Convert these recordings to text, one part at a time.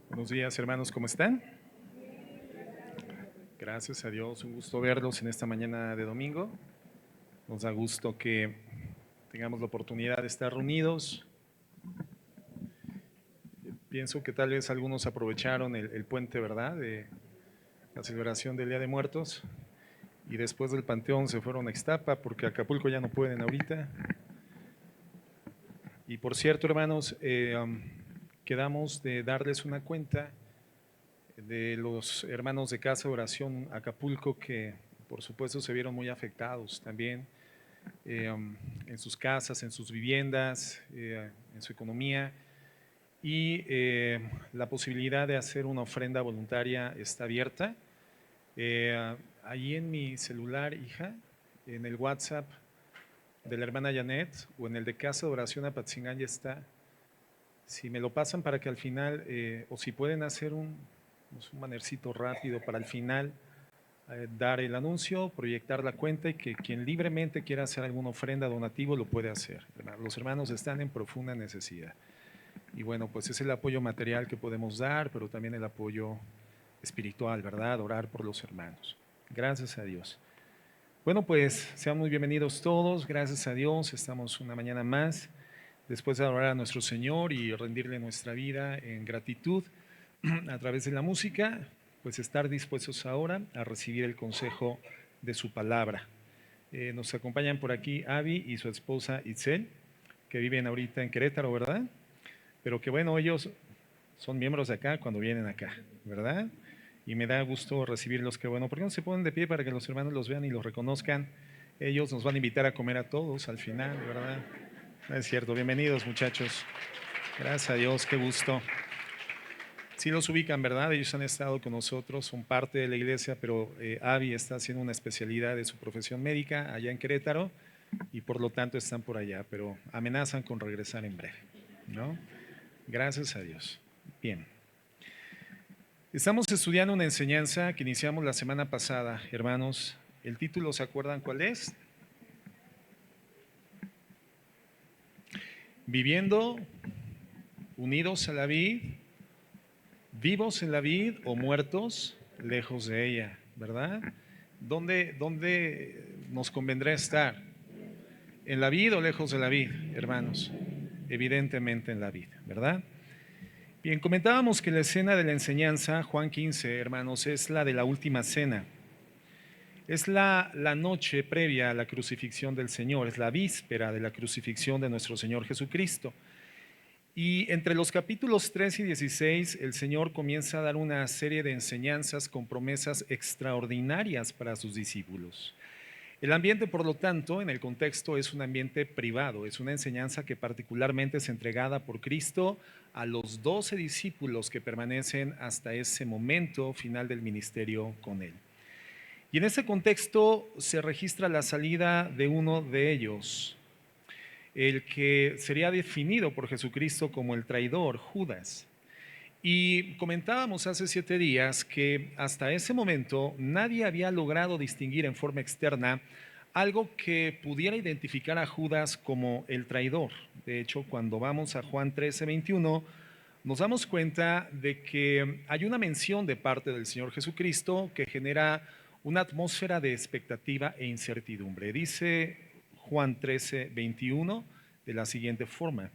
Buenos días, hermanos, ¿cómo están? Gracias a Dios, un gusto verlos en esta mañana de domingo. Nos da gusto que tengamos la oportunidad de estar reunidos. Pienso que tal vez algunos aprovecharon el puente, ¿verdad?, de la celebración del Día de Muertos y después del Panteón se fueron a Ixtapa porque a Acapulco ya no pueden ahorita. Y por cierto, hermanos, quedamos de darles una cuenta de los hermanos de Casa de Oración Acapulco que por supuesto se vieron muy afectados también en sus casas, en sus viviendas, en su economía y la posibilidad de hacer una ofrenda voluntaria está abierta. Ahí en mi celular, hija, en el WhatsApp de la hermana Janet o en el de Casa de Oración Apatzingán ya está. Si me lo pasan para que al final, o si pueden hacer un manercito rápido para al final dar el anuncio, proyectar la cuenta y que quien libremente quiera hacer alguna ofrenda, donativo, lo puede hacer. Los hermanos están en profunda necesidad. Y bueno, pues es el apoyo material que podemos dar, pero también el apoyo espiritual, ¿verdad? Orar por los hermanos. Gracias a Dios. Bueno, pues sean muy bienvenidos todos. Gracias a Dios. Estamos una mañana más después de adorar a nuestro Señor y rendirle nuestra vida en gratitud a través de la música, pues estar dispuestos ahora a recibir el consejo de su palabra. Nos acompañan por aquí Avi y su esposa Itzel, que viven ahorita en Querétaro, ¿verdad? Pero que bueno, ellos son miembros de acá cuando vienen acá, ¿verdad? Y me da gusto recibirlos, que bueno, ¿por qué no se ponen de pie para que los hermanos los vean y los reconozcan? Ellos nos van a invitar a comer a todos al final, ¿verdad? No es cierto, bienvenidos muchachos. Gracias a Dios, qué gusto. Sí los ubican, ¿verdad? Ellos han estado con nosotros, son parte de la iglesia, pero Avi está haciendo una especialidad de su profesión médica allá en Querétaro y por lo tanto están por allá, pero amenazan con regresar en breve, ¿no? Gracias a Dios. Bien. Estamos estudiando una enseñanza que iniciamos la semana pasada, hermanos. El título, ¿se acuerdan cuál es? Viviendo unidos a la vid, vivos en la vid o muertos lejos de ella, ¿verdad? ¿Dónde nos convendrá estar? ¿En la vid o lejos de la vid, hermanos? Evidentemente en la vid, ¿verdad? Bien, comentábamos que la escena de la enseñanza, Juan 15, hermanos, es la de la última cena. Es la noche previa a la crucifixión del Señor, es la víspera de la crucifixión de nuestro Señor Jesucristo. Y entre los capítulos 3 y 16, el Señor comienza a dar una serie de enseñanzas con promesas extraordinarias para sus discípulos. El ambiente, por lo tanto, en el contexto es un ambiente privado, es una enseñanza que particularmente es entregada por Cristo a los 12 discípulos que permanecen hasta ese momento final del ministerio con Él. Y en ese contexto se registra la salida de uno de ellos, el que sería definido por Jesucristo como el traidor, Judas. Y comentábamos hace 7 días que hasta ese momento nadie había logrado distinguir en forma externa algo que pudiera identificar a Judas como el traidor. De hecho, cuando vamos a Juan 13:21, nos damos cuenta de que hay una mención de parte del Señor Jesucristo que genera una atmósfera de expectativa e incertidumbre. Dice Juan 13:21 de la siguiente forma: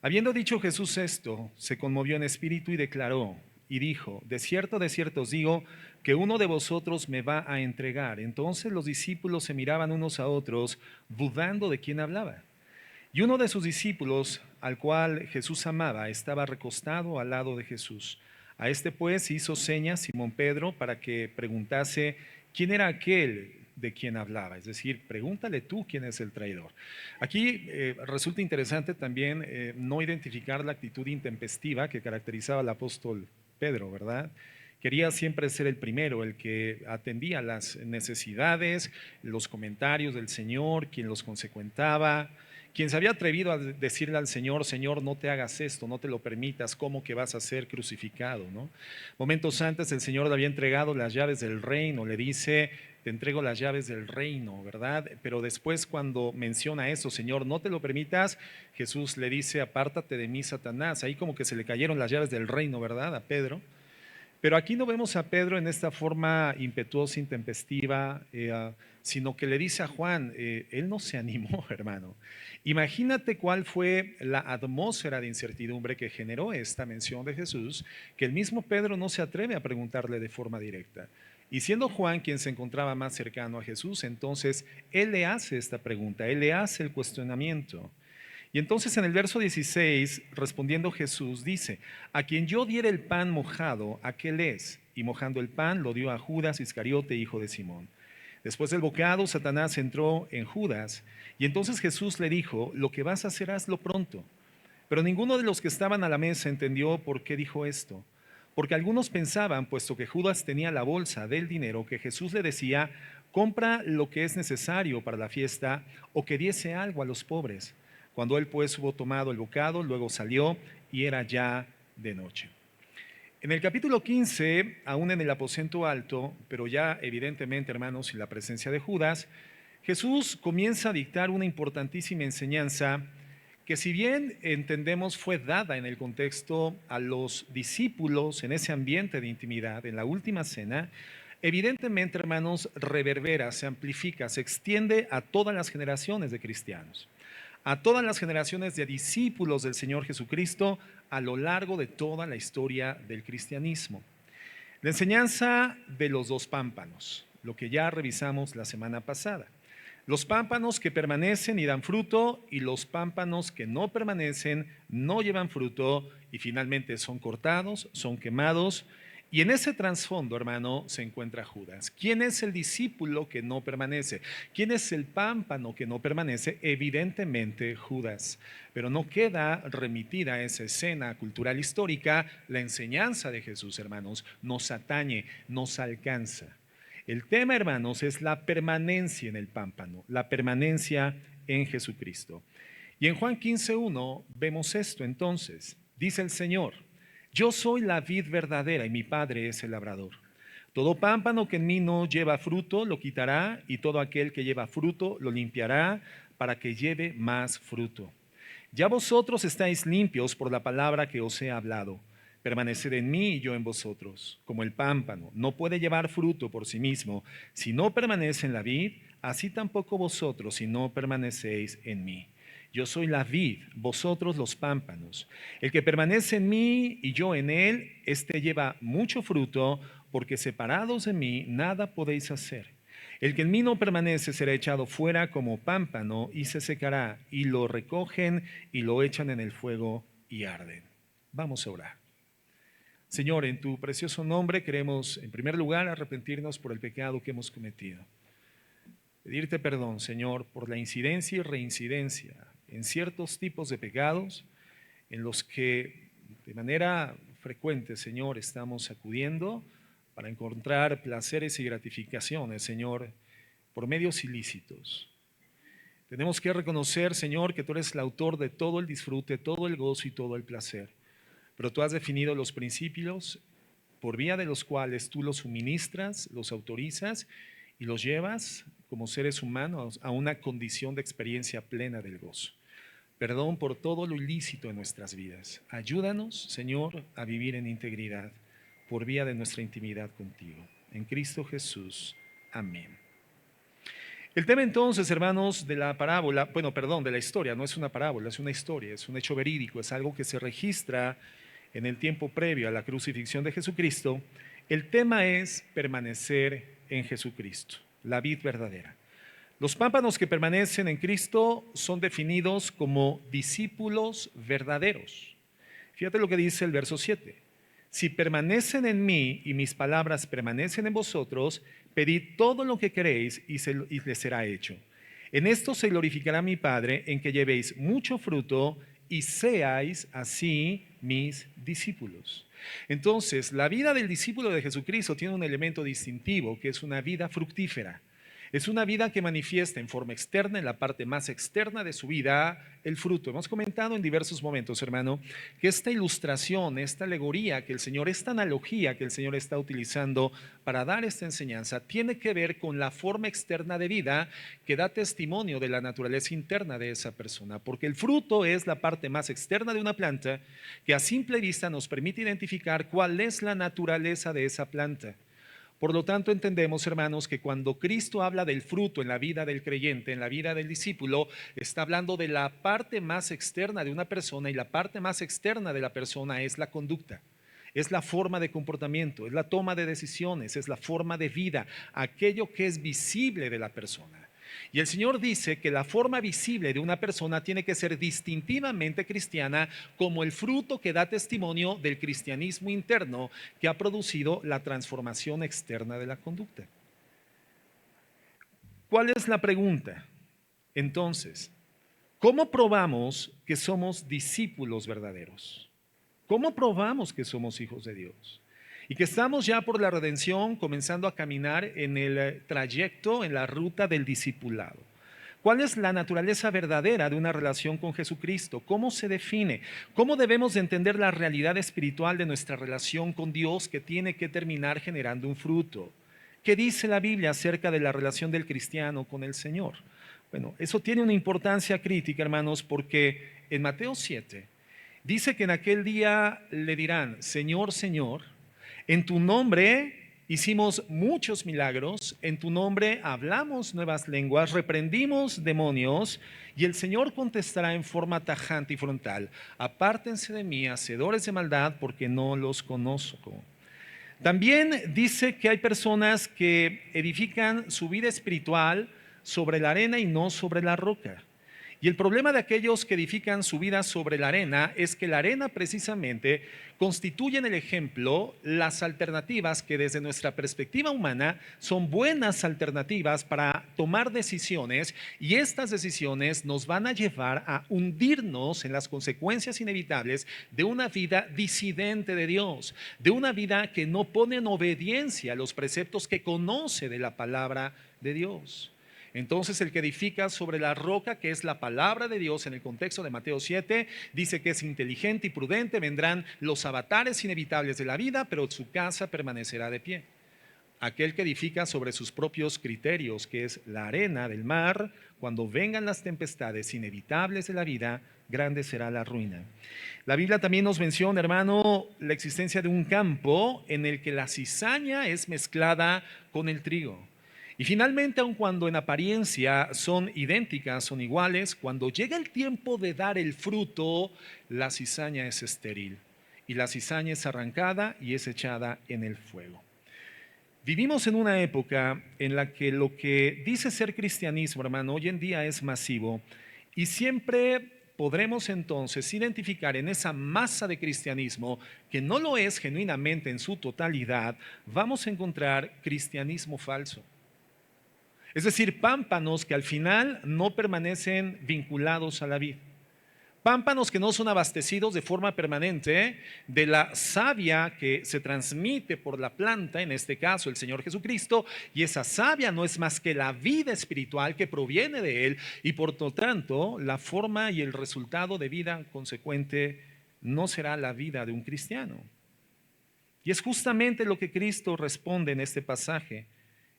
habiendo dicho Jesús esto, se conmovió en espíritu y declaró y dijo: de cierto os digo que uno de vosotros me va a entregar. Entonces los discípulos se miraban unos a otros, dudando de quién hablaba. Y uno de sus discípulos, al cual Jesús amaba, estaba recostado al lado de Jesús. A este pues hizo señas Simón Pedro para que preguntase quién era aquel de quien hablaba. Es decir, pregúntale tú quién es el traidor. Aquí resulta interesante también no identificar la actitud intempestiva que caracterizaba al apóstol Pedro, ¿verdad? Quería siempre ser el primero, el que atendía las necesidades, los comentarios del Señor, quien los consecuentaba, quien se había atrevido a decirle al Señor: Señor, no te hagas esto, no te lo permitas, ¿cómo que vas a ser crucificado, no? Momentos antes el Señor le había entregado las llaves del reino, le dice: te entrego las llaves del reino, ¿verdad? Pero después cuando menciona eso, Señor, no te lo permitas, Jesús le dice, apártate de mí, Satanás. Ahí como que se le cayeron las llaves del reino, ¿verdad? A Pedro. Pero aquí no vemos a Pedro en esta forma impetuosa, intempestiva, sino que le dice a Juan, él no se animó, hermano. Imagínate cuál fue la atmósfera de incertidumbre que generó esta mención de Jesús, que el mismo Pedro no se atreve a preguntarle de forma directa. Y siendo Juan quien se encontraba más cercano a Jesús, entonces él le hace esta pregunta, él le hace el cuestionamiento. Y entonces en el verso 16, respondiendo Jesús, dice, a quien yo diera el pan mojado, aquel es. Y mojando el pan lo dio a Judas Iscariote, hijo de Simón. Después del bocado, Satanás entró en Judas, y entonces Jesús le dijo, lo que vas a hacer, hazlo pronto. Pero ninguno de los que estaban a la mesa entendió por qué dijo esto. Porque algunos pensaban, puesto que Judas tenía la bolsa del dinero, que Jesús le decía, compra lo que es necesario para la fiesta, o que diese algo a los pobres. Cuando él pues hubo tomado el bocado, luego salió y era ya de noche. En el capítulo 15, aún en el aposento alto, pero ya evidentemente, hermanos, sin la presencia de Judas, Jesús comienza a dictar una importantísima enseñanza que, si bien entendemos fue dada en el contexto a los discípulos en ese ambiente de intimidad, en la última cena, evidentemente, hermanos, reverbera, se amplifica, se extiende a todas las generaciones de cristianos, a todas las generaciones de discípulos del Señor Jesucristo a lo largo de toda la historia del cristianismo. La enseñanza de los dos pámpanos, lo que ya revisamos la semana pasada. Los pámpanos que permanecen y dan fruto, y los pámpanos que no permanecen, no llevan fruto y finalmente son cortados, son quemados. Y en ese trasfondo, hermano, se encuentra Judas. ¿Quién es el discípulo que no permanece? ¿Quién es el pámpano que no permanece? Evidentemente Judas. Pero no queda remitida a esa escena cultural histórica. La enseñanza de Jesús, hermanos, nos atañe, nos alcanza. El tema, hermanos, es la permanencia en el pámpano, la permanencia en Jesucristo. Y en Juan 15:1 vemos esto entonces. Dice el Señor, yo soy la vid verdadera y mi Padre es el labrador. Todo pámpano que en mí no lleva fruto lo quitará, y todo aquel que lleva fruto lo limpiará para que lleve más fruto. Ya vosotros estáis limpios por la palabra que os he hablado. Permaneced en mí y yo en vosotros. Como el pámpano no puede llevar fruto por sí mismo si no permanece en la vid, así tampoco vosotros si no permanecéis en mí. Yo soy la vid, vosotros los pámpanos. El que permanece en mí y yo en él, éste lleva mucho fruto, porque separados de mí nada podéis hacer. El que en mí no permanece será echado fuera como pámpano y se secará, y lo recogen y lo echan en el fuego y arden. Vamos a orar. Señor, en tu precioso nombre queremos en primer lugar arrepentirnos por el pecado que hemos cometido. Pedirte perdón, Señor, por la incidencia y reincidencia en ciertos tipos de pecados en los que de manera frecuente, Señor, estamos acudiendo para encontrar placeres y gratificaciones, Señor, por medios ilícitos. Tenemos que reconocer, Señor, que tú eres el autor de todo el disfrute, todo el gozo y todo el placer. Pero tú has definido los principios por vía de los cuales tú los suministras, los autorizas y los llevas como seres humanos a una condición de experiencia plena del gozo. Perdón por todo lo ilícito en nuestras vidas. Ayúdanos, Señor, a vivir en integridad por vía de nuestra intimidad contigo. En Cristo Jesús. Amén. El tema entonces, hermanos, de la parábola, de la historia, no es una parábola, es una historia, es un hecho verídico, es algo que se registra en el tiempo previo a la crucifixión de Jesucristo. El tema es permanecer en Jesucristo, la vid verdadera. Los pámpanos que permanecen en Cristo son definidos como discípulos verdaderos. Fíjate lo que dice el verso 7. Si permanecen en mí y mis palabras permanecen en vosotros, pedid todo lo que queréis y les será hecho. En esto se glorificará mi Padre, en que llevéis mucho fruto y seáis así mis discípulos. Entonces, la vida del discípulo de Jesucristo tiene un elemento distintivo, que es una vida fructífera. Es una vida que manifiesta en forma externa, en la parte más externa de su vida, el fruto. Hemos comentado en diversos momentos, hermano, que esta ilustración, esta alegoría que el Señor, esta analogía que el Señor está utilizando para dar esta enseñanza, tiene que ver con la forma externa de vida que da testimonio de la naturaleza interna de esa persona. Porque el fruto es la parte más externa de una planta que a simple vista nos permite identificar cuál es la naturaleza de esa planta. Por lo tanto, entendemos, hermanos, que cuando Cristo habla del fruto en la vida del creyente, en la vida del discípulo, está hablando de la parte más externa de una persona, y la parte más externa de la persona es la conducta, es la forma de comportamiento, es la toma de decisiones, es la forma de vida, aquello que es visible de la persona. Y el Señor dice que la forma visible de una persona tiene que ser distintivamente cristiana, como el fruto que da testimonio del cristianismo interno que ha producido la transformación externa de la conducta. ¿Cuál es la pregunta? Entonces, ¿cómo probamos que somos discípulos verdaderos? ¿Cómo probamos que somos hijos de Dios? Y que estamos ya por la redención comenzando a caminar en el trayecto, en la ruta del discipulado. ¿Cuál es la naturaleza verdadera de una relación con Jesucristo? ¿Cómo se define? ¿Cómo debemos de entender la realidad espiritual de nuestra relación con Dios que tiene que terminar generando un fruto? ¿Qué dice la Biblia acerca de la relación del cristiano con el Señor? Bueno, eso tiene una importancia crítica, hermanos, porque en Mateo 7 dice que en aquel día le dirán: Señor, Señor, en tu nombre hicimos muchos milagros, en tu nombre hablamos nuevas lenguas, reprendimos demonios, y el Señor contestará en forma tajante y frontal: apártense de mí, hacedores de maldad, porque no los conozco. También dice que hay personas que edifican su vida espiritual sobre la arena y no sobre la roca. Y el problema de aquellos que edifican su vida sobre la arena es que la arena precisamente constituye en el ejemplo las alternativas que desde nuestra perspectiva humana son buenas alternativas para tomar decisiones, y estas decisiones nos van a llevar a hundirnos en las consecuencias inevitables de una vida disidente de Dios, de una vida que no pone en obediencia a los preceptos que conoce de la palabra de Dios. Entonces el que edifica sobre la roca, que es la palabra de Dios en el contexto de Mateo 7, dice que es inteligente y prudente, vendrán los avatares inevitables de la vida, pero su casa permanecerá de pie. Aquel que edifica sobre sus propios criterios, que es la arena del mar, cuando vengan las tempestades inevitables de la vida, grande será la ruina. La Biblia también nos menciona, hermano, la existencia de un campo en el que la cizaña es mezclada con el trigo. Y finalmente, aun cuando en apariencia son idénticas, son iguales, cuando llega el tiempo de dar el fruto, la cizaña es estéril y la cizaña es arrancada y es echada en el fuego. Vivimos en una época en la que lo que dice ser cristianismo, hermano, hoy en día es masivo, y siempre podremos entonces identificar en esa masa de cristianismo que no lo es genuinamente en su totalidad, vamos a encontrar cristianismo falso. Es decir, pámpanos que al final no permanecen vinculados a la vid. Pámpanos que no son abastecidos de forma permanente de la savia que se transmite por la planta, en este caso el Señor Jesucristo, y esa savia no es más que la vida espiritual que proviene de Él, y por lo tanto la forma y el resultado de vida consecuente no será la vida de un cristiano. Y es justamente lo que Cristo responde en este pasaje.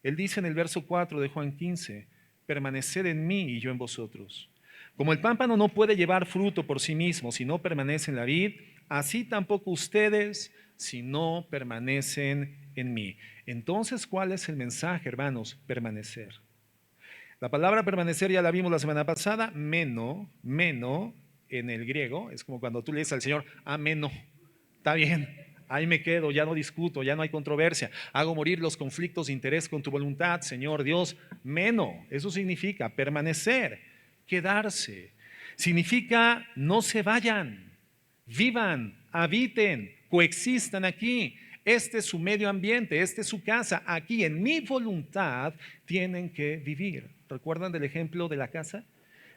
Él dice en el verso 4 de Juan 15: permaneced en mí y yo en vosotros. Como el pámpano no puede llevar fruto por sí mismo si no permanece en la vid, así tampoco ustedes si no permanecen en mí. Entonces, ¿cuál es el mensaje, hermanos? Permanecer. La palabra permanecer ya la vimos la semana pasada. Meno en el griego es como cuando tú le dices al Señor: ameno, está bien, ahí me quedo, ya no discuto, ya no hay controversia, hago morir los conflictos de interés con tu voluntad, Señor Dios. Meno, eso significa permanecer, quedarse. Significa no se vayan, vivan, habiten, coexistan aquí. Este es su medio ambiente, esta es su casa. Aquí en mi voluntad tienen que vivir. ¿Recuerdan del ejemplo de la casa?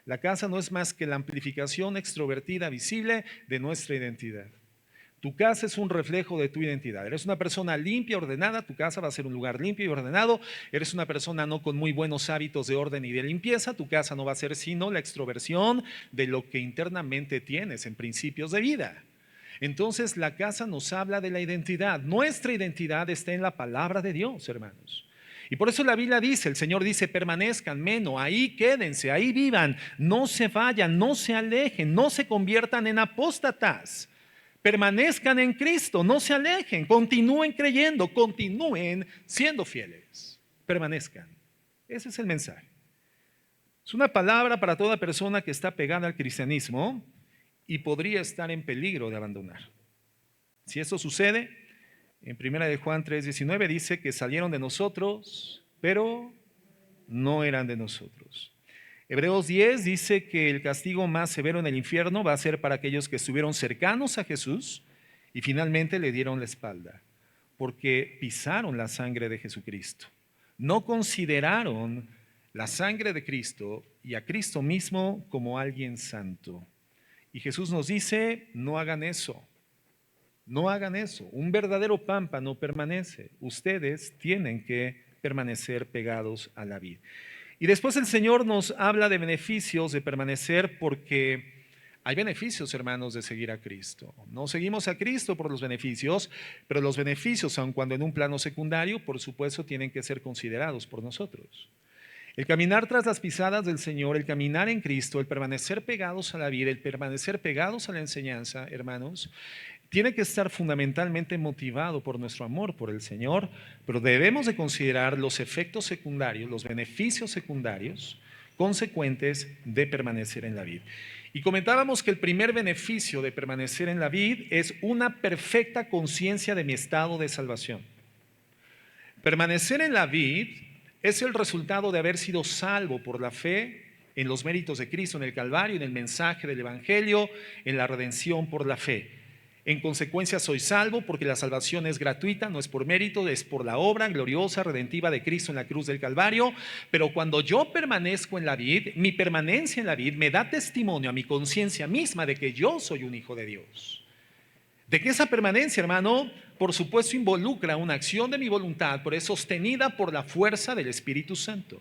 La casa no es más que la amplificación extrovertida visible de nuestra identidad. Tu casa es un reflejo de tu identidad. Eres una persona limpia, ordenada, tu casa va a ser un lugar limpio y ordenado. Eres una persona no con muy buenos hábitos de orden y de limpieza, tu casa no va a ser sino la extroversión de lo que internamente tienes en principios de vida. Entonces la casa nos habla de la identidad. Nuestra identidad está en la palabra de Dios, hermanos. Y por eso la Biblia dice, el Señor dice, permanezcan, ahí quédense, ahí vivan, no se vayan, no se alejen, no se conviertan en apóstatas. Permanezcan en Cristo, no se alejen, continúen creyendo, continúen siendo fieles, permanezcan. Ese es el mensaje. Es una palabra para toda persona que está pegada al cristianismo y podría estar en peligro de abandonar. Si esto sucede, en 1 de Juan 3:19 dice que salieron de nosotros, pero no eran de nosotros. Hebreos 10 dice que el castigo más severo en el infierno va a ser para aquellos que estuvieron cercanos a Jesús y finalmente le dieron la espalda, porque pisaron la sangre de Jesucristo. No consideraron la sangre de Cristo y a Cristo mismo como alguien santo. Y Jesús nos dice, no hagan eso. No hagan eso. Un verdadero pámpano permanece. Ustedes tienen que permanecer pegados a la vid. Y después el Señor nos habla de beneficios de permanecer, porque hay beneficios, hermanos, de seguir a Cristo. No seguimos a Cristo por los beneficios, pero los beneficios, aun cuando en un plano secundario, por supuesto, tienen que ser considerados por nosotros. El caminar tras las pisadas del Señor, el caminar en Cristo, el permanecer pegados a la vida, el permanecer pegados a la enseñanza, hermanos, tiene que estar fundamentalmente motivado por nuestro amor por el Señor, pero debemos de considerar los efectos secundarios, los beneficios secundarios consecuentes de permanecer en la vid. Y comentábamos que el primer beneficio de permanecer en la vid es una perfecta conciencia de mi estado de salvación. Permanecer en la vid es el resultado de haber sido salvo por la fe en los méritos de Cristo, en el Calvario, en el mensaje del Evangelio, en la redención por la fe. En consecuencia soy salvo porque la salvación es gratuita, no es por mérito, es por la obra gloriosa, redentiva de Cristo en la cruz del Calvario. Pero cuando yo permanezco en la vid, mi permanencia en la vid me da testimonio a mi conciencia misma de que yo soy un hijo de Dios. De que esa permanencia, hermano, por supuesto involucra una acción de mi voluntad, pero es sostenida por la fuerza del Espíritu Santo.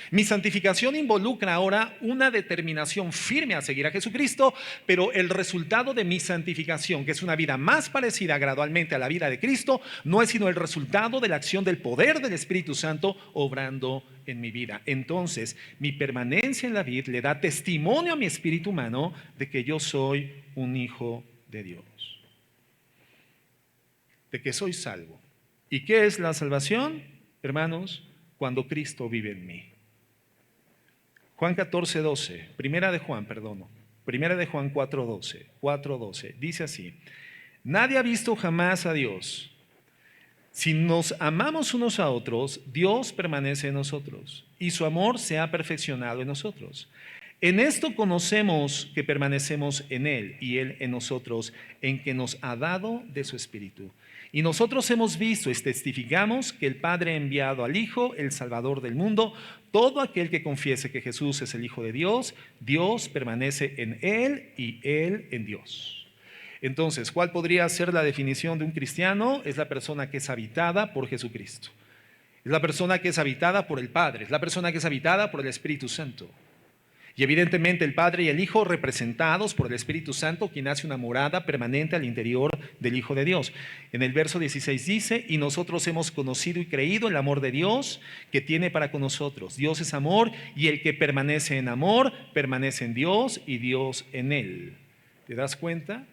Mi santificación involucra ahora una determinación firme a seguir a Jesucristo, pero el resultado de mi santificación, que es una vida más parecida gradualmente a la vida de Cristo, no es sino el resultado de la acción del poder del Espíritu Santo obrando en mi vida. Entonces, mi permanencia en la vid le da testimonio a mi espíritu humano de que yo soy un hijo de Dios, de que soy salvo. ¿Y qué es la salvación, hermanos? Cuando Cristo vive en mí. Juan 14:12, primera de Juan 4:12, dice así: nadie ha visto jamás a Dios. Si nos amamos unos a otros, Dios permanece en nosotros y su amor se ha perfeccionado en nosotros. En esto conocemos que permanecemos en Él y Él en nosotros, en que nos ha dado de su Espíritu. Y nosotros hemos visto y testificamos que el Padre ha enviado al Hijo, el Salvador del mundo. Todo aquel que confiese que Jesús es el Hijo de Dios, Dios permanece en Él y Él en Dios. Entonces, ¿cuál podría ser la definición de un cristiano? Es la persona que es habitada por Jesucristo. Es la persona que es habitada por el Padre. Es la persona que es habitada por el Espíritu Santo. Y evidentemente el Padre y el Hijo representados por el Espíritu Santo, quien hace una morada permanente al interior del Hijo de Dios. En el verso 16 dice: y nosotros hemos conocido y creído el amor de Dios que tiene para con nosotros. Dios es amor, y el que permanece en amor, permanece en Dios y Dios en él. ¿Te das cuenta?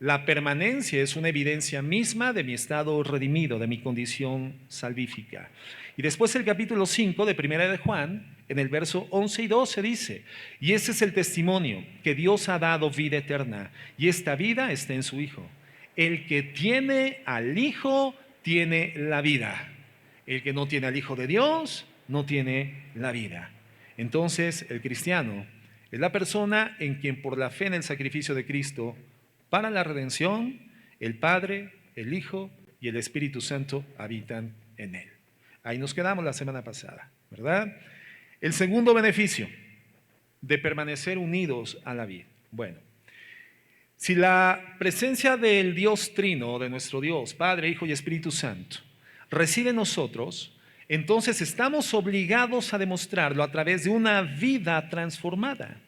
La permanencia es una evidencia misma de mi estado redimido, de mi condición salvífica. Y después el capítulo 5 de Primera de Juan, en el verso 11 y 12 dice: y este es el testimonio, que Dios ha dado vida eterna, y esta vida está en su Hijo. El que tiene al Hijo tiene la vida. El que no tiene al Hijo de Dios no tiene la vida. Entonces el cristiano es la persona en quien por la fe en el sacrificio de Cristo para la redención, el Padre, el Hijo y el Espíritu Santo habitan en él. Ahí nos quedamos la semana pasada, ¿verdad? El segundo beneficio de permanecer unidos a la vid. Bueno, Si la presencia del Dios Trino, de nuestro Dios, Padre, Hijo y Espíritu Santo, reside en nosotros, entonces estamos obligados a demostrarlo a través de una vida transformada.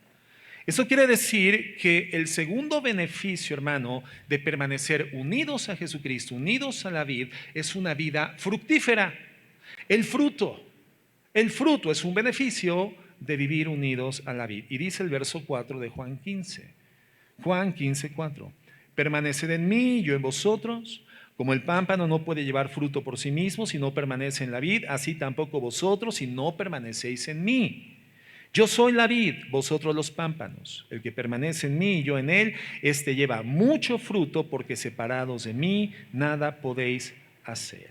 Eso quiere decir que el segundo beneficio, hermano, de permanecer unidos a Jesucristo, unidos a la vid, es una vida fructífera. El fruto es un beneficio de vivir unidos a la vid. Y dice el verso 4 de Juan 15. Juan 15:4. Permaneced en mí, yo en vosotros. Como el pámpano no puede llevar fruto por sí mismo si no permanece en la vid, así tampoco vosotros si no permanecéis en mí. Yo soy la vid, vosotros los pámpanos. El que permanece en mí y yo en él, éste lleva mucho fruto, porque separados de mí nada podéis hacer.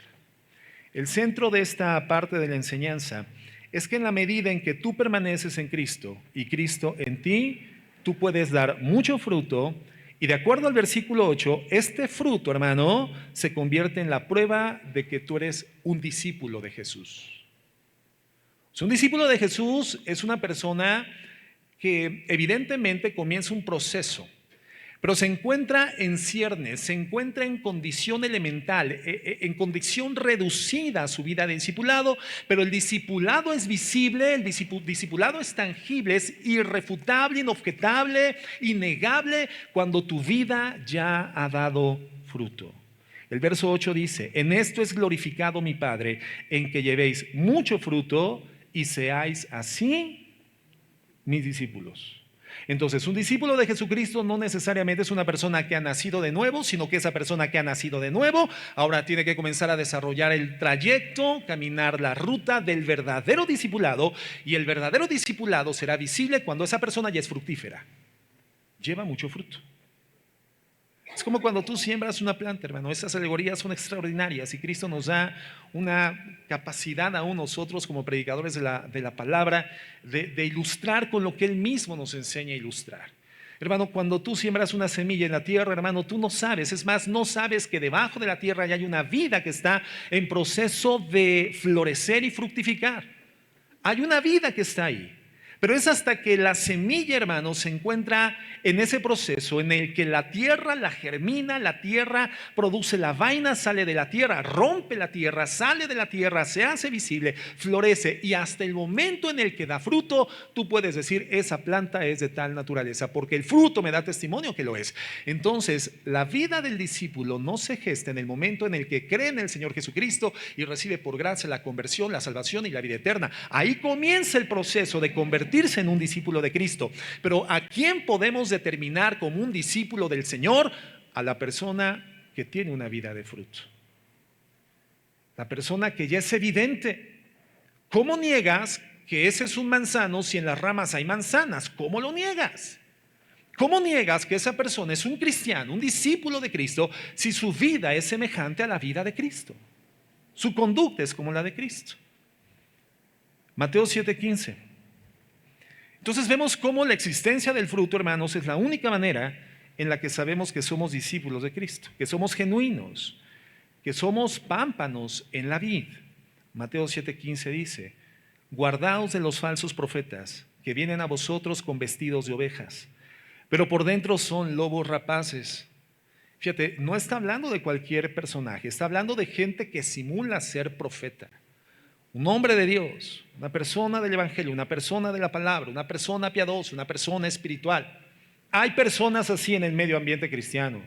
El centro de esta parte de la enseñanza es que en la medida en que tú permaneces en Cristo y Cristo en ti, tú puedes dar mucho fruto, y de acuerdo al versículo 8, este fruto, hermano, se convierte en la prueba de que tú eres un discípulo de Jesús. Un discípulo de Jesús es una persona que evidentemente comienza un proceso, pero se encuentra en ciernes, se encuentra en condición elemental, en condición reducida a su vida de discipulado, pero el discipulado es visible, el discipulado es tangible, es irrefutable, inobjetable, innegable, cuando tu vida ya ha dado fruto. El verso 8 dice: en esto es glorificado mi Padre, en que llevéis mucho fruto y seáis así mis discípulos. Entonces, un discípulo de Jesucristo no necesariamente es una persona que ha nacido de nuevo, sino que esa persona que ha nacido de nuevo ahora tiene que comenzar a desarrollar el trayecto, caminar la ruta del verdadero discipulado, y el verdadero discipulado será visible cuando esa persona ya es fructífera, lleva mucho fruto. Es como cuando tú siembras una planta, hermano. Esas alegorías son extraordinarias y Cristo nos da una capacidad aún nosotros como predicadores de la palabra de ilustrar con lo que Él mismo nos enseña a ilustrar. Hermano, cuando tú siembras una semilla en la tierra, hermano, tú no sabes, es más, no sabes que debajo de la tierra ya hay una vida que está en proceso de florecer y fructificar. Hay una vida que está ahí. Pero es hasta que la semilla, hermano, se encuentra en ese proceso en el que la tierra la germina, la tierra produce la vaina, sale de la tierra, rompe la tierra, sale de la tierra, se hace visible, florece, y hasta el momento en el que da fruto, tú puedes decir: esa planta es de tal naturaleza, porque el fruto me da testimonio que lo es. Entonces, la vida del discípulo no se gesta en el momento en el que cree en el Señor Jesucristo y recibe por gracia la conversión, la salvación y la vida eterna. Ahí comienza el proceso de convertirse en un discípulo de Cristo. Pero ¿a quién podemos determinar como un discípulo del Señor? A la persona que tiene una vida de fruto, la persona que ya es evidente. ¿Cómo niegas que ese es un manzano si en las ramas hay manzanas? ¿Cómo lo niegas? ¿Cómo niegas que esa persona es un cristiano, un discípulo de Cristo, si su vida es semejante a la vida de Cristo? Su conducta es como la de Cristo. Mateo 7:15. Entonces vemos cómo la existencia del fruto, hermanos, es la única manera en la que sabemos que somos discípulos de Cristo, que somos genuinos, que somos pámpanos en la vid. Mateo 7:15 dice: guardaos de los falsos profetas, que vienen a vosotros con vestidos de ovejas, pero por dentro son lobos rapaces. Fíjate, no está hablando de cualquier personaje, está hablando de gente que simula ser profeta. Un hombre de Dios, una persona del Evangelio, una persona de la palabra, una persona piadosa, una persona espiritual. Hay personas así en el medio ambiente cristiano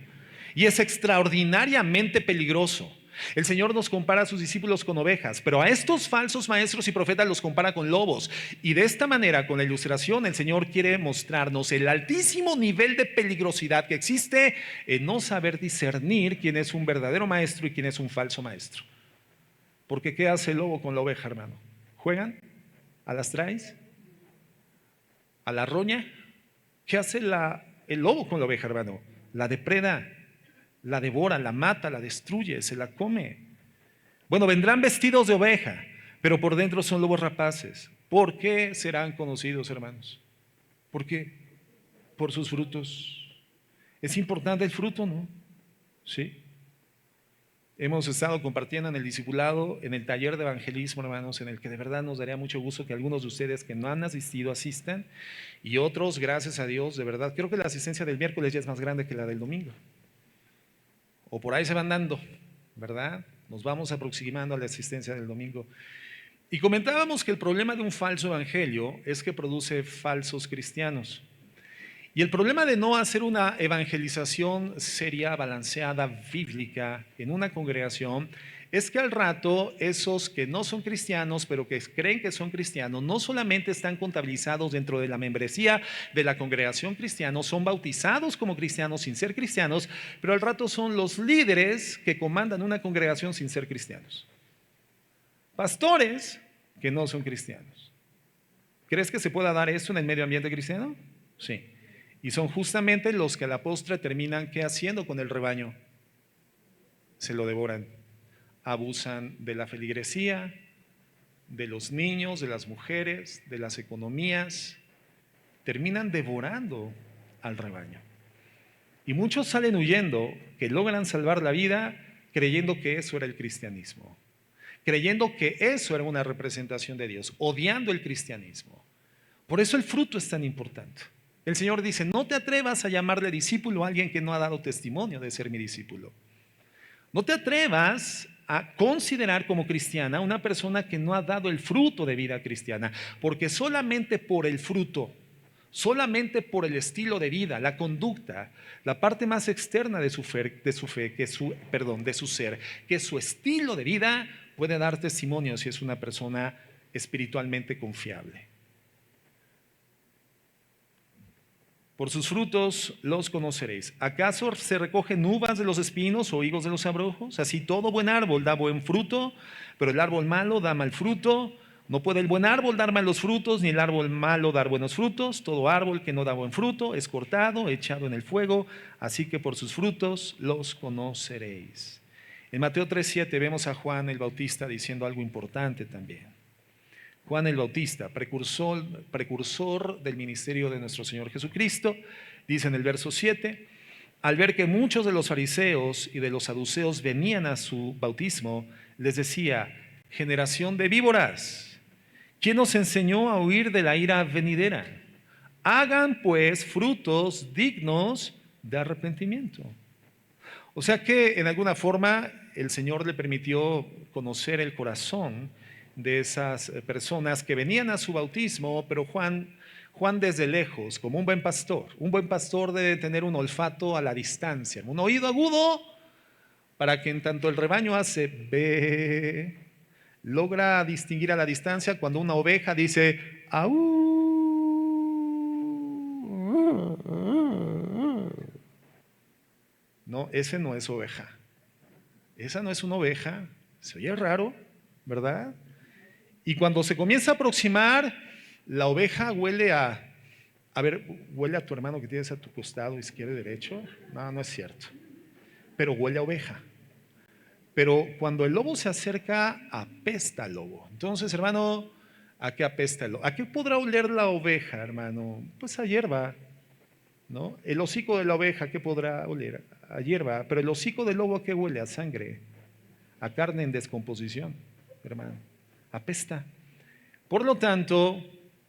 y es extraordinariamente peligroso. El Señor nos compara a sus discípulos con ovejas, pero a estos falsos maestros y profetas los compara con lobos. Y de esta manera, con la ilustración, el Señor quiere mostrarnos el altísimo nivel de peligrosidad que existe en no saber discernir quién es un verdadero maestro y quién es un falso maestro. Porque ¿qué hace el lobo con la oveja, hermano? ¿Juegan? ¿A las traes? ¿A la roña? ¿Qué hace el lobo con la oveja, hermano? La depreda, la devora, la mata, la destruye, se la come. Bueno, vendrán vestidos de oveja, pero por dentro son lobos rapaces. ¿Por qué serán conocidos, hermanos? ¿Por qué? Por sus frutos. Es importante el fruto, ¿no? Sí. Hemos estado compartiendo en el discipulado, en el taller de evangelismo, hermanos, en el que de verdad nos daría mucho gusto que algunos de ustedes que no han asistido asistan y otros, gracias a Dios, de verdad, creo que la asistencia del miércoles ya es más grande que la del domingo. O por ahí se van dando, ¿verdad? Nos vamos aproximando a la asistencia del domingo. Y comentábamos que el problema de un falso evangelio es que produce falsos cristianos. Y el problema de no hacer una evangelización seria, balanceada, bíblica en una congregación es que al rato esos que no son cristianos, pero que creen que son cristianos, no solamente están contabilizados dentro de la membresía de la congregación cristiana, son bautizados como cristianos sin ser cristianos, pero al rato son los líderes que comandan una congregación sin ser cristianos. Pastores que no son cristianos. ¿Crees que se pueda dar esto en el medio ambiente cristiano? Sí. Y son justamente los que a la postre terminan, ¿qué haciendo con el rebaño? Se lo devoran. Abusan de la feligresía, de los niños, de las mujeres, de las economías. Terminan devorando al rebaño. Y muchos salen huyendo, que logran salvar la vida creyendo que eso era el cristianismo. Creyendo que eso era una representación de Dios, odiando el cristianismo. Por eso el fruto es tan importante. El Señor dice, no te atrevas a llamarle discípulo a alguien que no ha dado testimonio de ser mi discípulo. No te atrevas a considerar como cristiana una persona que no ha dado el fruto de vida cristiana, porque solamente por el fruto, solamente por el estilo de vida, la conducta, la parte más externa de su ser, que es su estilo de vida, puede dar testimonio si es una persona espiritualmente confiable. Por sus frutos los conoceréis. ¿Acaso se recogen uvas de los espinos o higos de los abrojos? Así todo buen árbol da buen fruto, pero el árbol malo da mal fruto. No puede el buen árbol dar malos frutos, ni el árbol malo dar buenos frutos. Todo árbol que no da buen fruto es cortado, echado en el fuego. Así que por sus frutos los conoceréis. En Mateo 3:7 vemos a Juan el Bautista diciendo algo importante también. Juan el Bautista, precursor del ministerio de nuestro Señor Jesucristo, dice en el verso 7, al ver que muchos de los fariseos y de los saduceos venían a su bautismo, les decía, generación de víboras, ¿quién os enseñó a huir de la ira venidera? Hagan pues frutos dignos de arrepentimiento. O sea que en alguna forma el Señor le permitió conocer el corazón de esas personas que venían a su bautismo, pero Juan desde lejos, como un buen pastor debe tener un olfato a la distancia, un oído agudo, para que en tanto el rebaño hace ve, logra distinguir a la distancia cuando una oveja dice aú. No, ese no es oveja. Esa no es una oveja. Se oye raro, ¿verdad? Y cuando se comienza a aproximar, la oveja huele huele a tu hermano que tienes a tu costado, izquierdo y derecho. No, no es cierto. Pero huele a oveja. Pero cuando el lobo se acerca, apesta al lobo. Entonces, hermano, ¿a qué apesta el lobo? ¿A qué podrá oler la oveja, hermano? Pues a hierba, ¿no? El hocico de la oveja, ¿qué podrá oler? A hierba. Pero el hocico del lobo, ¿a qué huele? A sangre, a carne en descomposición, hermano. Apesta. Por lo tanto,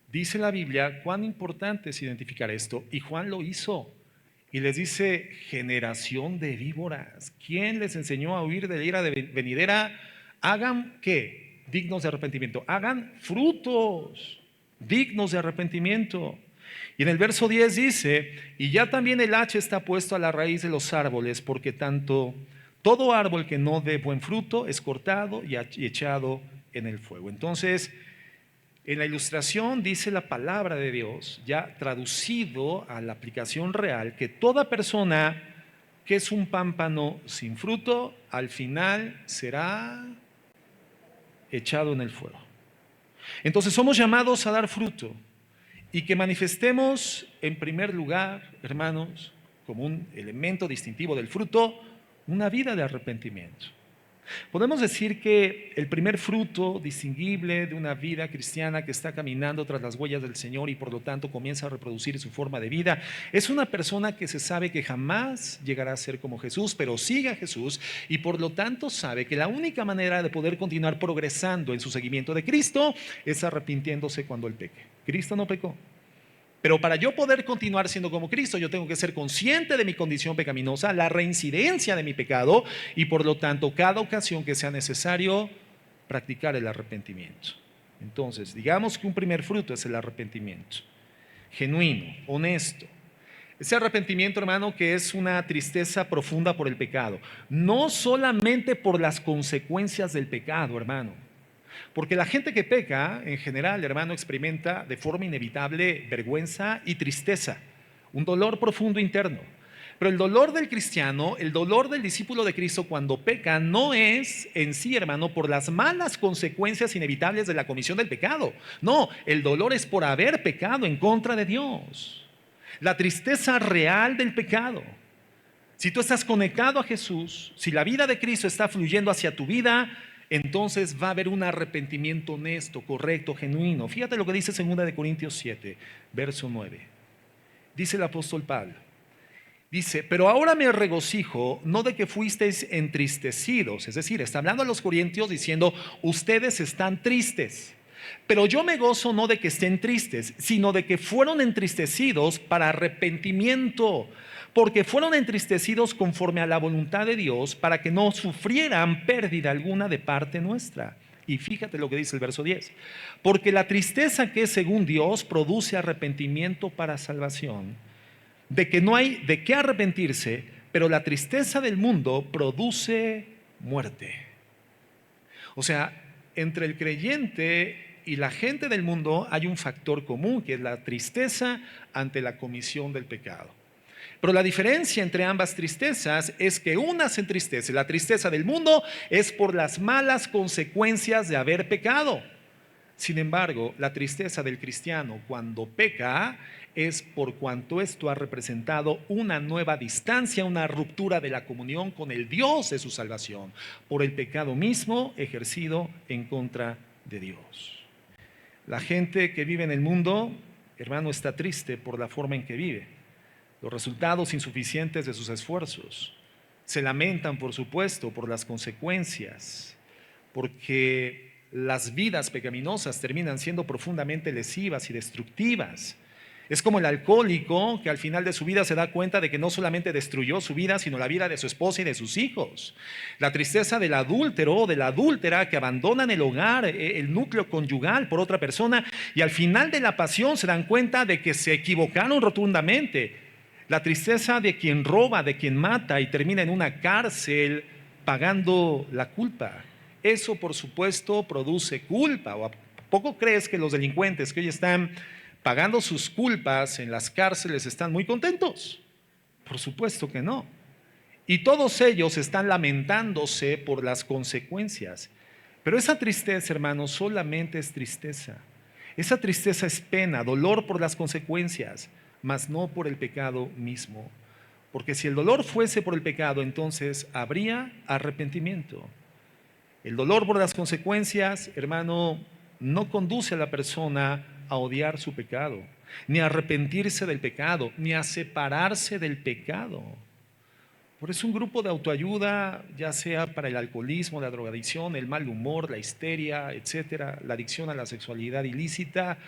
dice la Biblia cuán importante es identificar esto, y Juan lo hizo y les dice, generación de víboras, ¿quién les enseñó a huir de la ira venidera? Hagan ¿qué? Dignos de arrepentimiento, hagan frutos dignos de arrepentimiento. Y en el verso 10 dice, y ya también el hacha está puesto a la raíz de los árboles, porque todo árbol que no dé buen fruto es cortado y echado en el fuego. Entonces, en la ilustración dice la palabra de Dios, ya traducido a la aplicación real, que toda persona que es un pámpano sin fruto, al final será echado en el fuego. Entonces somos llamados a dar fruto y que manifestemos en primer lugar, hermanos, como un elemento distintivo del fruto, una vida de arrepentimiento. Podemos decir que el primer fruto distinguible de una vida cristiana que está caminando tras las huellas del Señor y por lo tanto comienza a reproducir su forma de vida es una persona que se sabe que jamás llegará a ser como Jesús, pero sigue a Jesús y por lo tanto sabe que la única manera de poder continuar progresando en su seguimiento de Cristo es arrepintiéndose cuando Él peque. Cristo no pecó. Pero para yo poder continuar siendo como Cristo, yo tengo que ser consciente de mi condición pecaminosa, la reincidencia de mi pecado y por lo tanto cada ocasión que sea necesario practicar el arrepentimiento. Entonces, digamos que un primer fruto es el arrepentimiento, genuino, honesto. Ese arrepentimiento, hermano, que es una tristeza profunda por el pecado, no solamente por las consecuencias del pecado, hermano. Porque la gente que peca, en general, hermano, experimenta de forma inevitable vergüenza y tristeza, un dolor profundo interno. Pero el dolor del cristiano, el dolor del discípulo de Cristo cuando peca, no es en sí, hermano, por las malas consecuencias inevitables de la comisión del pecado. No, el dolor es por haber pecado en contra de Dios. La tristeza real del pecado. Si tú estás conectado a Jesús, si la vida de Cristo está fluyendo hacia tu vida, entonces va a haber un arrepentimiento honesto, correcto, genuino. Fíjate lo que dice 2 Corintios 7, verso 9. Dice el apóstol Pablo. Dice, pero ahora me regocijo, no de que fuisteis entristecidos. Es decir, está hablando a los corintios diciendo, ustedes están tristes. Pero yo me gozo no de que estén tristes, sino de que fueron entristecidos para arrepentimiento, porque fueron entristecidos conforme a la voluntad de Dios para que no sufrieran pérdida alguna de parte nuestra. Y fíjate lo que dice el verso 10. Porque la tristeza que es según Dios produce arrepentimiento para salvación, de que no hay de qué arrepentirse, pero la tristeza del mundo produce muerte. O sea, entre el creyente y la gente del mundo hay un factor común, que es la tristeza ante la comisión del pecado. Pero la diferencia entre ambas tristezas es que una se entristece. La tristeza del mundo es por las malas consecuencias de haber pecado. Sin embargo, la tristeza del cristiano cuando peca es por cuanto esto ha representado una nueva distancia, una ruptura de la comunión con el Dios de su salvación, por el pecado mismo ejercido en contra de Dios. La gente que vive en el mundo, hermano, está triste por la forma en que vive. Los resultados insuficientes de sus esfuerzos. Se lamentan, por supuesto, por las consecuencias, porque las vidas pecaminosas terminan siendo profundamente lesivas y destructivas. Es como el alcohólico que al final de su vida se da cuenta de que no solamente destruyó su vida, sino la vida de su esposa y de sus hijos. La tristeza del adúltero o de la adúltera que abandonan el hogar, el núcleo conyugal por otra persona y al final de la pasión se dan cuenta de que se equivocaron rotundamente. La tristeza de quien roba, de quien mata y termina en una cárcel pagando la culpa. Eso, por supuesto, produce culpa. ¿O a poco crees que los delincuentes que hoy están pagando sus culpas en las cárceles están muy contentos? Por supuesto que no. Y todos ellos están lamentándose por las consecuencias. Pero esa tristeza, hermanos, solamente es tristeza. Esa tristeza es pena, dolor por las consecuencias, mas no por el pecado mismo. Porque si el dolor fuese por el pecado, entonces habría arrepentimiento. El dolor por las consecuencias, hermano, no conduce a la persona a odiar su pecado, ni a arrepentirse del pecado, ni a separarse del pecado. Por eso un grupo de autoayuda, ya sea para el alcoholismo, la drogadicción, el mal humor, la histeria, etcétera, la adicción a la sexualidad ilícita,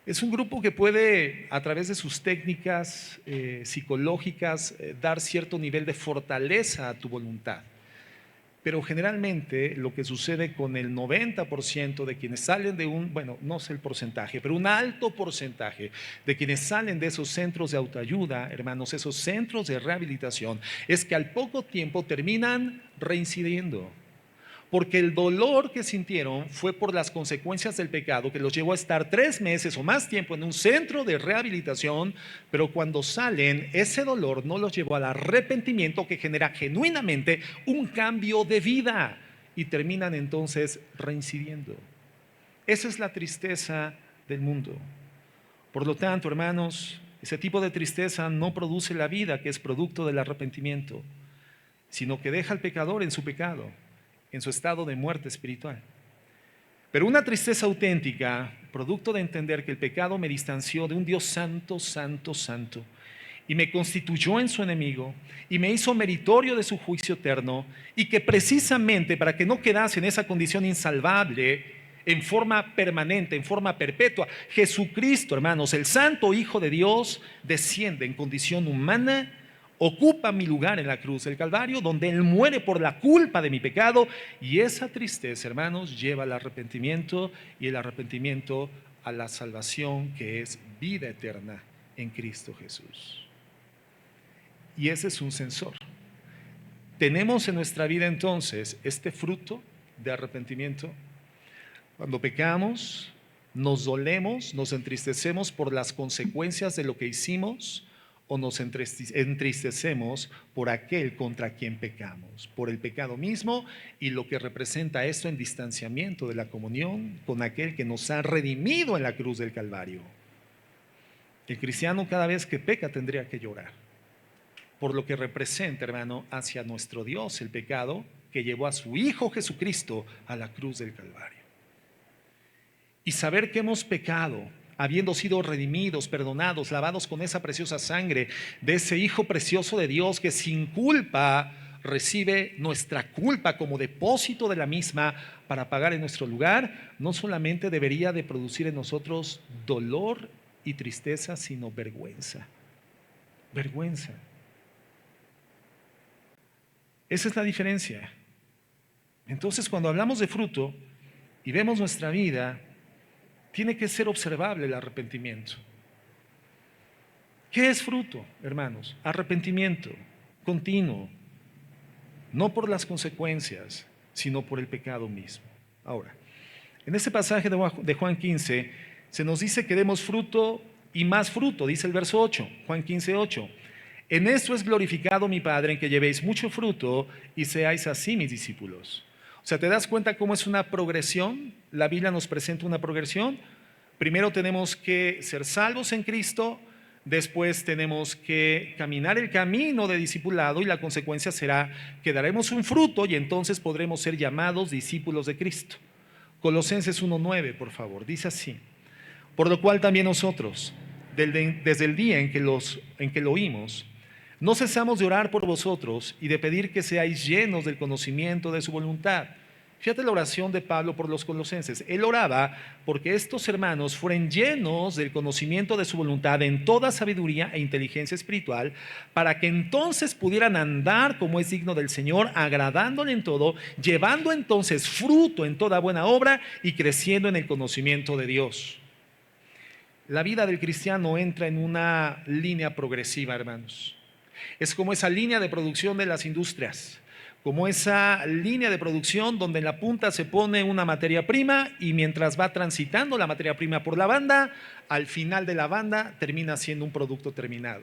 es un grupo que puede, a través de sus técnicas psicológicas, dar cierto nivel de fortaleza a tu voluntad. Pero generalmente lo que sucede con el 90% de quienes salen de bueno, no sé el porcentaje, pero un alto porcentaje de quienes salen de esos centros de autoayuda, hermanos, esos centros de rehabilitación, es que al poco tiempo terminan reincidiendo. Porque el dolor que sintieron fue por las consecuencias del pecado que los llevó a estar 3 meses o más tiempo en un centro de rehabilitación, pero cuando salen, ese dolor no los llevó al arrepentimiento que genera genuinamente un cambio de vida y terminan entonces reincidiendo. Esa es la tristeza del mundo. Por lo tanto, hermanos, ese tipo de tristeza no produce la vida que es producto del arrepentimiento, sino que deja al pecador en su pecado en su estado de muerte espiritual. Pero una tristeza auténtica, producto de entender que el pecado me distanció de un Dios santo, santo, santo, y me constituyó en su enemigo, y me hizo meritorio de su juicio eterno, y que precisamente para que no quedase en esa condición insalvable, en forma permanente, en forma perpetua, Jesucristo, hermanos, el santo Hijo de Dios, desciende en condición humana, ocupa mi lugar en la cruz del Calvario, donde Él muere por la culpa de mi pecado, y esa tristeza, hermanos, lleva al arrepentimiento, y el arrepentimiento a la salvación, que es vida eterna en Cristo Jesús. Y ese es un sensor. Tenemos en nuestra vida entonces este fruto de arrepentimiento. Cuando pecamos, nos dolemos, nos entristecemos por las consecuencias de lo que hicimos, o nos entristecemos por aquel contra quien pecamos, por el pecado mismo y lo que representa esto en distanciamiento de la comunión con aquel que nos ha redimido en la cruz del Calvario. El cristiano cada vez que peca tendría que llorar por lo que representa, hermano, hacia nuestro Dios el pecado que llevó a su Hijo Jesucristo a la cruz del Calvario. Y saber que hemos pecado, habiendo sido redimidos, perdonados, lavados con esa preciosa sangre de ese Hijo precioso de Dios que sin culpa recibe nuestra culpa como depósito de la misma para pagar en nuestro lugar, no solamente debería de producir en nosotros dolor y tristeza, sino vergüenza. Vergüenza. Esa es la diferencia. Entonces, cuando hablamos de fruto y vemos nuestra vida, tiene que ser observable el arrepentimiento. ¿Qué es fruto, hermanos? Arrepentimiento continuo, no por las consecuencias, sino por el pecado mismo. Ahora, en este pasaje de Juan 15, se nos dice que demos fruto y más fruto, dice el verso 8, Juan 15, 8. En esto es glorificado mi Padre, en que llevéis mucho fruto y seáis así mis discípulos. O sea, ¿te das cuenta cómo es una progresión? La Biblia nos presenta una progresión. Primero tenemos que ser salvos en Cristo, después tenemos que caminar el camino de discipulado y la consecuencia será que daremos un fruto y entonces podremos ser llamados discípulos de Cristo. Colosenses 1:9, por favor, dice así: por lo cual también nosotros, desde el día en que lo oímos, no cesamos de orar por vosotros y de pedir que seáis llenos del conocimiento de su voluntad. Fíjate la oración de Pablo por los colosenses. Él oraba porque estos hermanos fueran llenos del conocimiento de su voluntad en toda sabiduría e inteligencia espiritual, para que entonces pudieran andar como es digno del Señor, agradándole en todo, llevando entonces fruto en toda buena obra y creciendo en el conocimiento de Dios. La vida del cristiano entra en una línea progresiva, hermanos. Es como esa línea de producción de las industrias, como esa línea de producción donde en la punta se pone una materia prima y mientras va transitando la materia prima por la banda, al final de la banda termina siendo un producto terminado.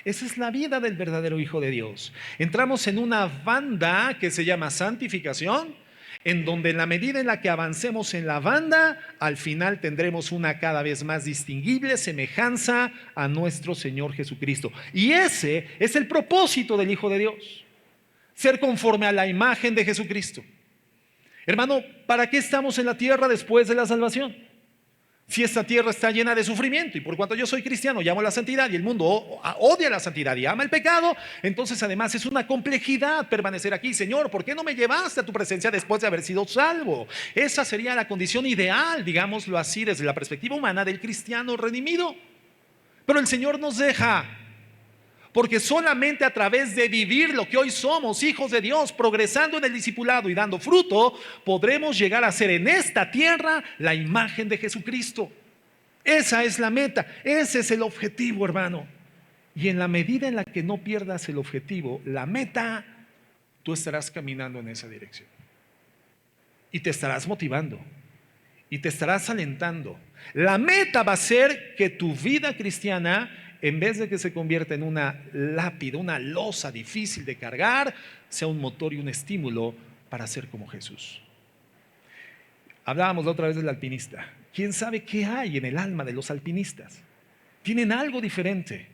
Esa es la vida del verdadero Hijo de Dios. Entramos en una banda que se llama santificación, en donde en la medida en la que avancemos en la banda, al final tendremos una cada vez más distinguible semejanza a nuestro Señor Jesucristo. Y ese es el propósito del Hijo de Dios, ser conforme a la imagen de Jesucristo. Hermano, ¿para qué estamos en la tierra después de la salvación? Si esta tierra está llena de sufrimiento, y por cuanto yo soy cristiano, llamo a la santidad y el mundo odia la santidad y ama el pecado, entonces además es una complejidad permanecer aquí. Señor, ¿por qué no me llevaste a tu presencia después de haber sido salvo? Esa sería la condición ideal, digámoslo así, desde la perspectiva humana del cristiano redimido. Pero el Señor nos deja, porque solamente a través de vivir lo que hoy somos, hijos de Dios, progresando en el discipulado y dando fruto, podremos llegar a ser en esta tierra la imagen de Jesucristo. Esa es la meta, ese es el objetivo, hermano. Y en la medida en la que no pierdas el objetivo, la meta, tú estarás caminando en esa dirección. Y te estarás motivando. Y te estarás alentando. La meta va a ser que tu vida cristiana, en vez de que se convierta en una lápida, una losa difícil de cargar, sea un motor y un estímulo para ser como Jesús. Hablábamos la otra vez del alpinista. ¿Quién sabe qué hay en el alma de los alpinistas? Tienen algo diferente.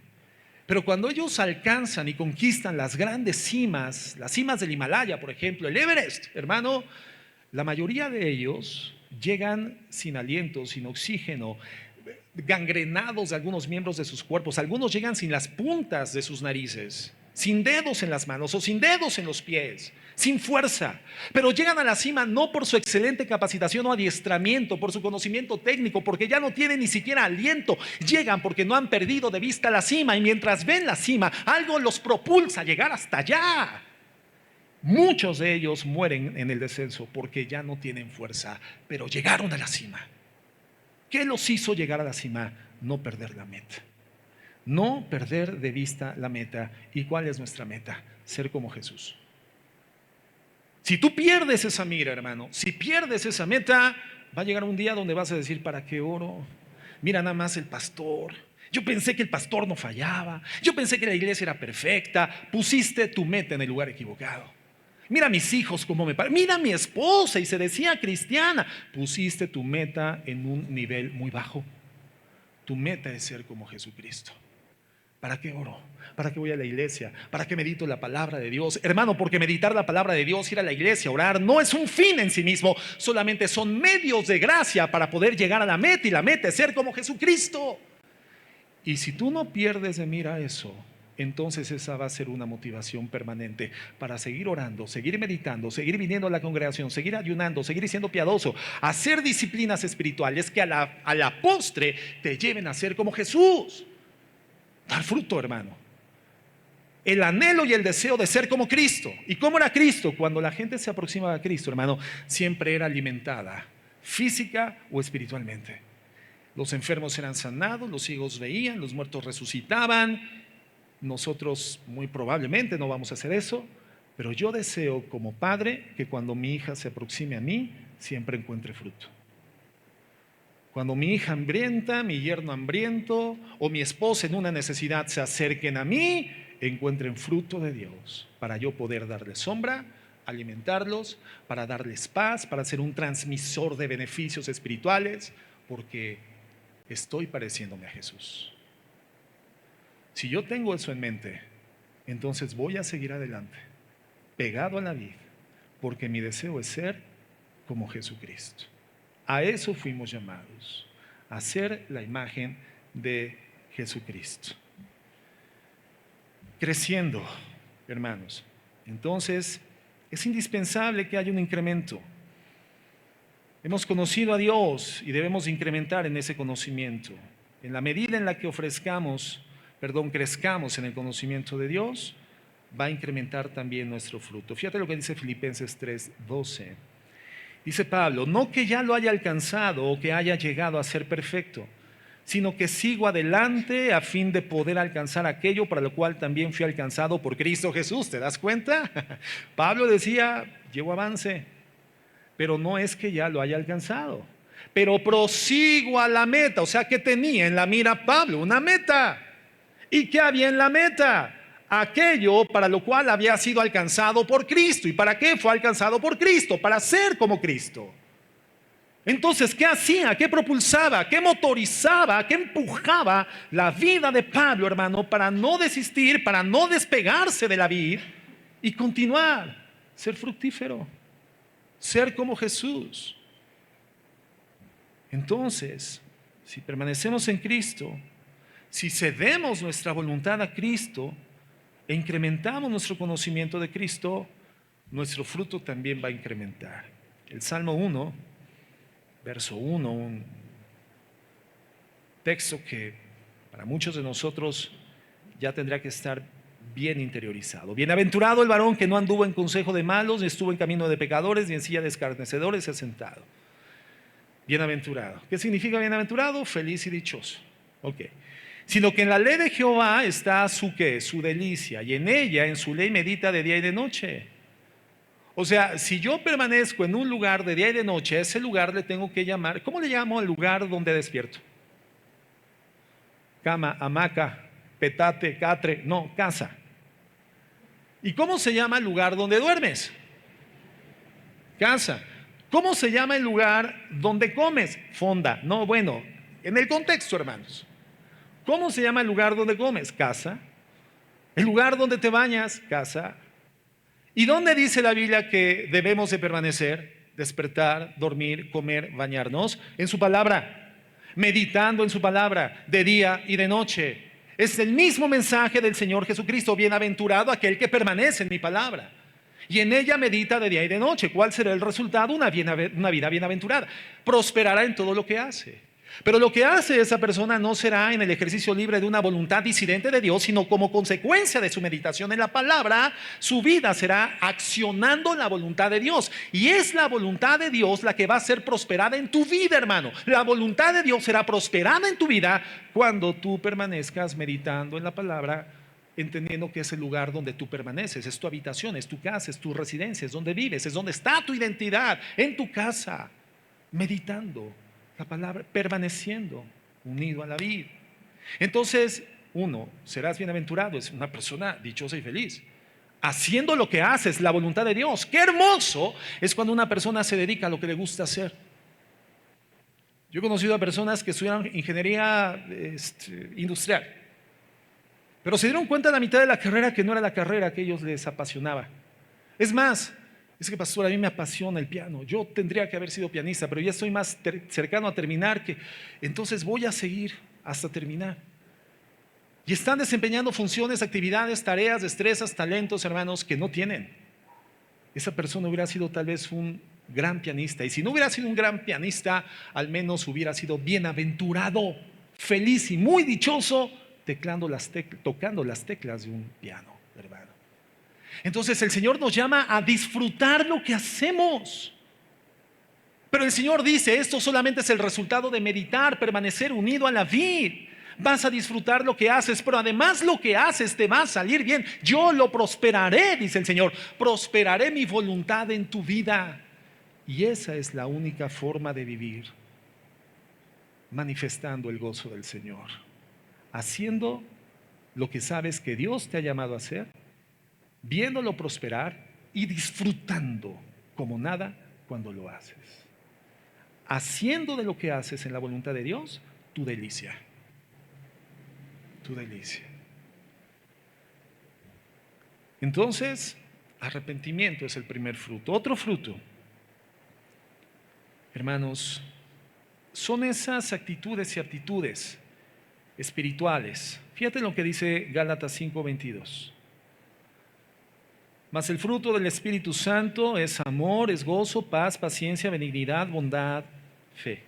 Pero cuando ellos alcanzan y conquistan las grandes cimas, las cimas del Himalaya, por ejemplo, el Everest, hermano, la mayoría de ellos llegan sin aliento, sin oxígeno, gangrenados de algunos miembros de sus cuerpos. Algunos llegan sin las puntas de sus narices, sin dedos en las manos o sin dedos en los pies, sin fuerza. Pero llegan a la cima no por su excelente capacitación o adiestramiento, por su conocimiento técnico, porque ya no tienen ni siquiera aliento. Llegan porque no han perdido de vista la cima, y mientras ven la cima, algo los propulsa a llegar hasta allá. Muchos de ellos mueren en el descenso porque ya no tienen fuerza, pero llegaron a la cima. ¿Qué los hizo llegar a la cima? No perder la meta. No perder de vista la meta. ¿Y cuál es nuestra meta? Ser como Jesús. Si tú pierdes esa mira, hermano, si pierdes esa meta, va a llegar un día donde vas a decir: ¿para qué oro? Mira nada más el pastor. Yo pensé que el pastor no fallaba. Yo pensé que la iglesia era perfecta. Pusiste tu meta en el lugar equivocado. Mira a mis hijos cómo me parecen. Mira a mi esposa y se decía cristiana. Pusiste tu meta en un nivel muy bajo. Tu meta es ser como Jesucristo. ¿Para qué oro? ¿Para qué voy a la iglesia? ¿Para qué medito la palabra de Dios? Hermano, porque meditar la palabra de Dios, ir a la iglesia, orar, no es un fin en sí mismo. Solamente son medios de gracia para poder llegar a la meta. Y la meta es ser como Jesucristo. Y si tú no pierdes de mira eso, entonces esa va a ser una motivación permanente para seguir orando, seguir meditando, seguir viniendo a la congregación, seguir ayunando, seguir siendo piadoso, hacer disciplinas espirituales que a la postre te lleven a ser como Jesús. Dar fruto, hermano. El anhelo y el deseo de ser como Cristo. ¿Y cómo era Cristo? Cuando la gente se aproximaba a Cristo, hermano, siempre era alimentada, física o espiritualmente. Los enfermos eran sanados, los ciegos veían, los muertos resucitaban. Nosotros muy probablemente no vamos a hacer eso, pero yo deseo como padre que cuando mi hija se aproxime a mí, siempre encuentre fruto. Cuando mi hija hambrienta, mi yerno hambriento o mi esposa en una necesidad se acerquen a mí, encuentren fruto de Dios para yo poder darles sombra, alimentarlos, para darles paz, para ser un transmisor de beneficios espirituales, porque estoy pareciéndome a Jesús. Si yo tengo eso en mente, entonces voy a seguir adelante, pegado a la vid, porque mi deseo es ser como Jesucristo. A eso fuimos llamados, a ser la imagen de Jesucristo. Creciendo, hermanos, entonces es indispensable que haya un incremento. Hemos conocido a Dios y debemos incrementar en ese conocimiento. En la medida en la que crezcamos en el conocimiento de Dios, va a incrementar también nuestro fruto. Fíjate lo que dice Filipenses 3:12. Dice Pablo: no que ya lo haya alcanzado o que haya llegado a ser perfecto, sino que sigo adelante a fin de poder alcanzar aquello para lo cual también fui alcanzado por Cristo Jesús. ¿Te das cuenta? Pablo decía: llevo avance, pero no es que ya lo haya alcanzado, pero prosigo a la meta. O sea, que tenía en la mira Pablo una meta. ¿Y qué había en la meta? Aquello para lo cual había sido alcanzado por Cristo. ¿Y para qué fue alcanzado por Cristo? Para ser como Cristo. Entonces, ¿qué hacía? ¿Qué propulsaba? ¿Qué motorizaba? ¿Qué empujaba la vida de Pablo, hermano, para no desistir, para no despegarse de la vid y continuar, ser fructífero, ser como Jesús? Entonces, si permanecemos en Cristo, si cedemos nuestra voluntad a Cristo e incrementamos nuestro conocimiento de Cristo, nuestro fruto también va a incrementar. El Salmo 1, verso 1, un texto que para muchos de nosotros ya tendrá que estar bien interiorizado. Bienaventurado el varón que no anduvo en consejo de malos, ni estuvo en camino de pecadores, ni en silla de escarnecedores se ha sentado. Bienaventurado. ¿Qué significa bienaventurado? Feliz y dichoso. Ok. Sino que en la ley de Jehová está su ¿qué? Su delicia, y en ella, en su ley, medita de día y de noche. O sea, si yo permanezco en un lugar de día y de noche, a ese lugar le tengo que llamar, ¿cómo le llamo al lugar donde despierto? Cama, hamaca, petate, catre, no, casa. ¿Y cómo se llama el lugar donde duermes? Casa. ¿Cómo se llama el lugar donde comes? Fonda. No, bueno, en el contexto, hermanos. ¿Cómo se llama el lugar donde comes? Casa. El lugar donde te bañas, casa. ¿Y dónde dice la Biblia que debemos de permanecer? Despertar, dormir, comer, bañarnos. En su palabra, meditando en su palabra, de día y de noche. Es el mismo mensaje del Señor Jesucristo. Bienaventurado aquel que permanece en mi palabra y en ella medita de día y de noche. ¿Cuál será el resultado? Una vida bienaventurada. Prosperará en todo lo que hace. Pero lo que hace esa persona no será en el ejercicio libre de una voluntad disidente de Dios, sino como consecuencia de su meditación en la palabra, su vida será accionando la voluntad de Dios. Y es la voluntad de Dios la que va a ser prosperada en tu vida, hermano. La voluntad de Dios será prosperada en tu vida cuando tú permanezcas meditando en la palabra, entendiendo que es el lugar donde tú permaneces, es tu habitación, es tu casa, es tu residencia, es donde vives, es donde está tu identidad, en tu casa, meditando la palabra, permaneciendo unido a la vid. Entonces, uno, serás bienaventurado, es una persona dichosa y feliz, haciendo lo que haces, la voluntad de Dios. Qué hermoso es cuando una persona se dedica a lo que le gusta hacer. Yo he conocido a personas que estudiaron ingeniería industrial, pero se dieron cuenta a la mitad de la carrera que no era la carrera que a ellos les apasionaba. Es más, es que pastor, a mí me apasiona el piano. Yo tendría que haber sido pianista, pero ya estoy más cercano a terminar entonces voy a seguir hasta terminar. Y están desempeñando funciones, actividades, tareas, destrezas, talentos, hermanos, que no tienen. Esa persona hubiera sido tal vez un gran pianista. Y si no hubiera sido un gran pianista, al menos hubiera sido bienaventurado, feliz y muy dichoso tocando las teclas de un piano, hermano. Entonces el Señor nos llama a disfrutar lo que hacemos. Pero el Señor dice, esto solamente es el resultado de meditar, permanecer unido a la vid. Vas a disfrutar lo que haces, pero además lo que haces te va a salir bien. Yo lo prosperaré, dice el Señor. Prosperaré mi voluntad en tu vida. Y esa es la única forma de vivir, manifestando el gozo del Señor, haciendo lo que sabes que Dios te ha llamado a hacer, viéndolo prosperar y disfrutando como nada cuando lo haces. Haciendo de lo que haces en la voluntad de Dios tu delicia. Tu delicia. Entonces, arrepentimiento es el primer fruto. Otro fruto, hermanos, son esas actitudes y aptitudes espirituales. Fíjate lo que dice Gálatas 5:22. Mas el fruto del Espíritu Santo es amor, es gozo, paz, paciencia, benignidad, bondad, fe,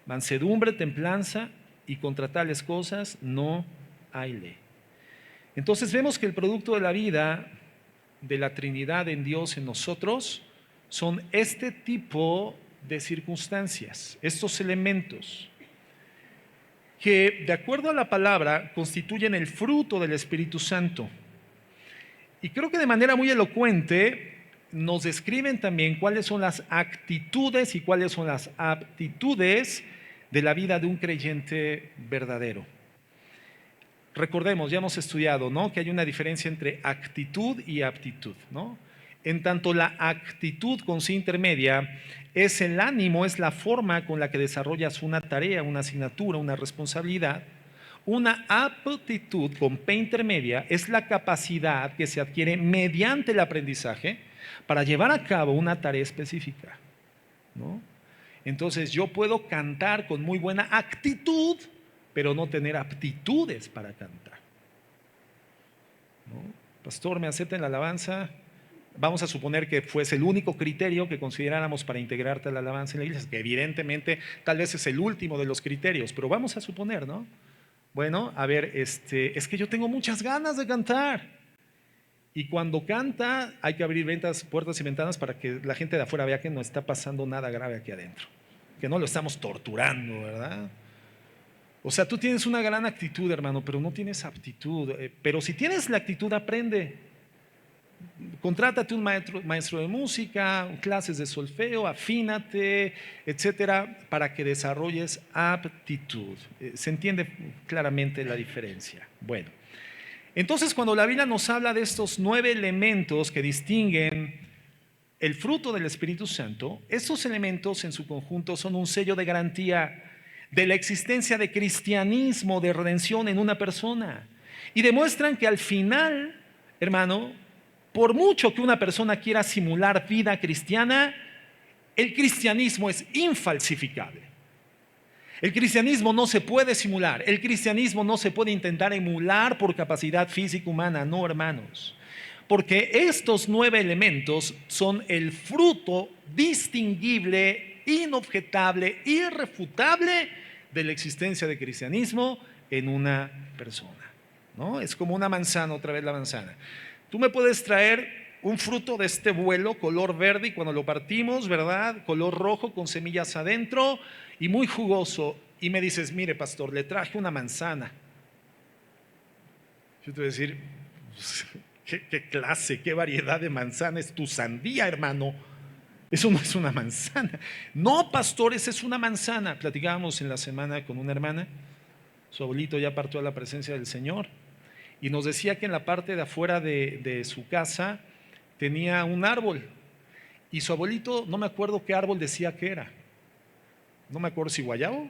mansedumbre, templanza, y contra tales cosas no hay ley. Entonces vemos que el producto de la vida de la Trinidad en Dios en nosotros son este tipo de circunstancias, estos elementos que, de acuerdo a la palabra, constituyen el fruto del Espíritu Santo. Y creo que de manera muy elocuente nos describen también cuáles son las actitudes y cuáles son las aptitudes de la vida de un creyente verdadero. Recordemos, ya hemos estudiado, ¿no?, que hay una diferencia entre actitud y aptitud, ¿no? En tanto la actitud con C intermedia es el ánimo, es la forma con la que desarrollas una tarea, una asignatura, una responsabilidad. Una aptitud con P intermedia es la capacidad que se adquiere mediante el aprendizaje para llevar a cabo una tarea específica, ¿no? Entonces yo puedo cantar con muy buena actitud, pero no tener aptitudes para cantar, ¿no? Pastor, ¿me acepta en la alabanza? Vamos a suponer que fuese el único criterio que consideráramos para integrarte a la alabanza en la iglesia, que evidentemente tal vez es el último de los criterios, pero vamos a suponer, ¿no? Bueno, a ver, es que yo tengo muchas ganas de cantar. Y cuando canta hay que abrir puertas y ventanas para que la gente de afuera vea que no está pasando nada grave aquí adentro, que no lo estamos torturando, ¿verdad? O sea, tú tienes una gran actitud, hermano, pero no tienes aptitud. Pero si tienes la actitud, aprende. Contrátate un maestro de música, clases de solfeo, afínate, etcétera, para que desarrolles aptitud. Se entiende claramente la diferencia. Bueno, entonces cuando la Biblia nos habla de estos 9 elementos que distinguen el fruto del Espíritu Santo, estos elementos en su conjunto son un sello de garantía de la existencia de cristianismo, de redención en una persona. Y demuestran que al final, hermano, por mucho que una persona quiera simular vida cristiana, el cristianismo es infalsificable. El cristianismo no se puede simular, el cristianismo no se puede intentar emular por capacidad física humana, no, hermanos. Porque estos 9 elementos son el fruto distinguible, inobjetable, irrefutable de la existencia del cristianismo en una persona, ¿no? Es como una manzana, otra vez la manzana. Tú me puedes traer un fruto de este vuelo, color verde, y cuando lo partimos, ¿verdad? Color rojo con semillas adentro y muy jugoso. Y me dices, mire, pastor, le traje una manzana. Yo te voy a decir, pues, ¿qué clase, qué variedad de manzana es tu sandía, hermano? Eso no es una manzana. No, pastor, esa es una manzana. Platicábamos en la semana con una hermana. Su abuelito ya partió a la presencia del Señor. Y nos decía que en la parte de afuera de su casa tenía un árbol. Y su abuelito, no me acuerdo qué árbol decía que era. No me acuerdo si guayabo,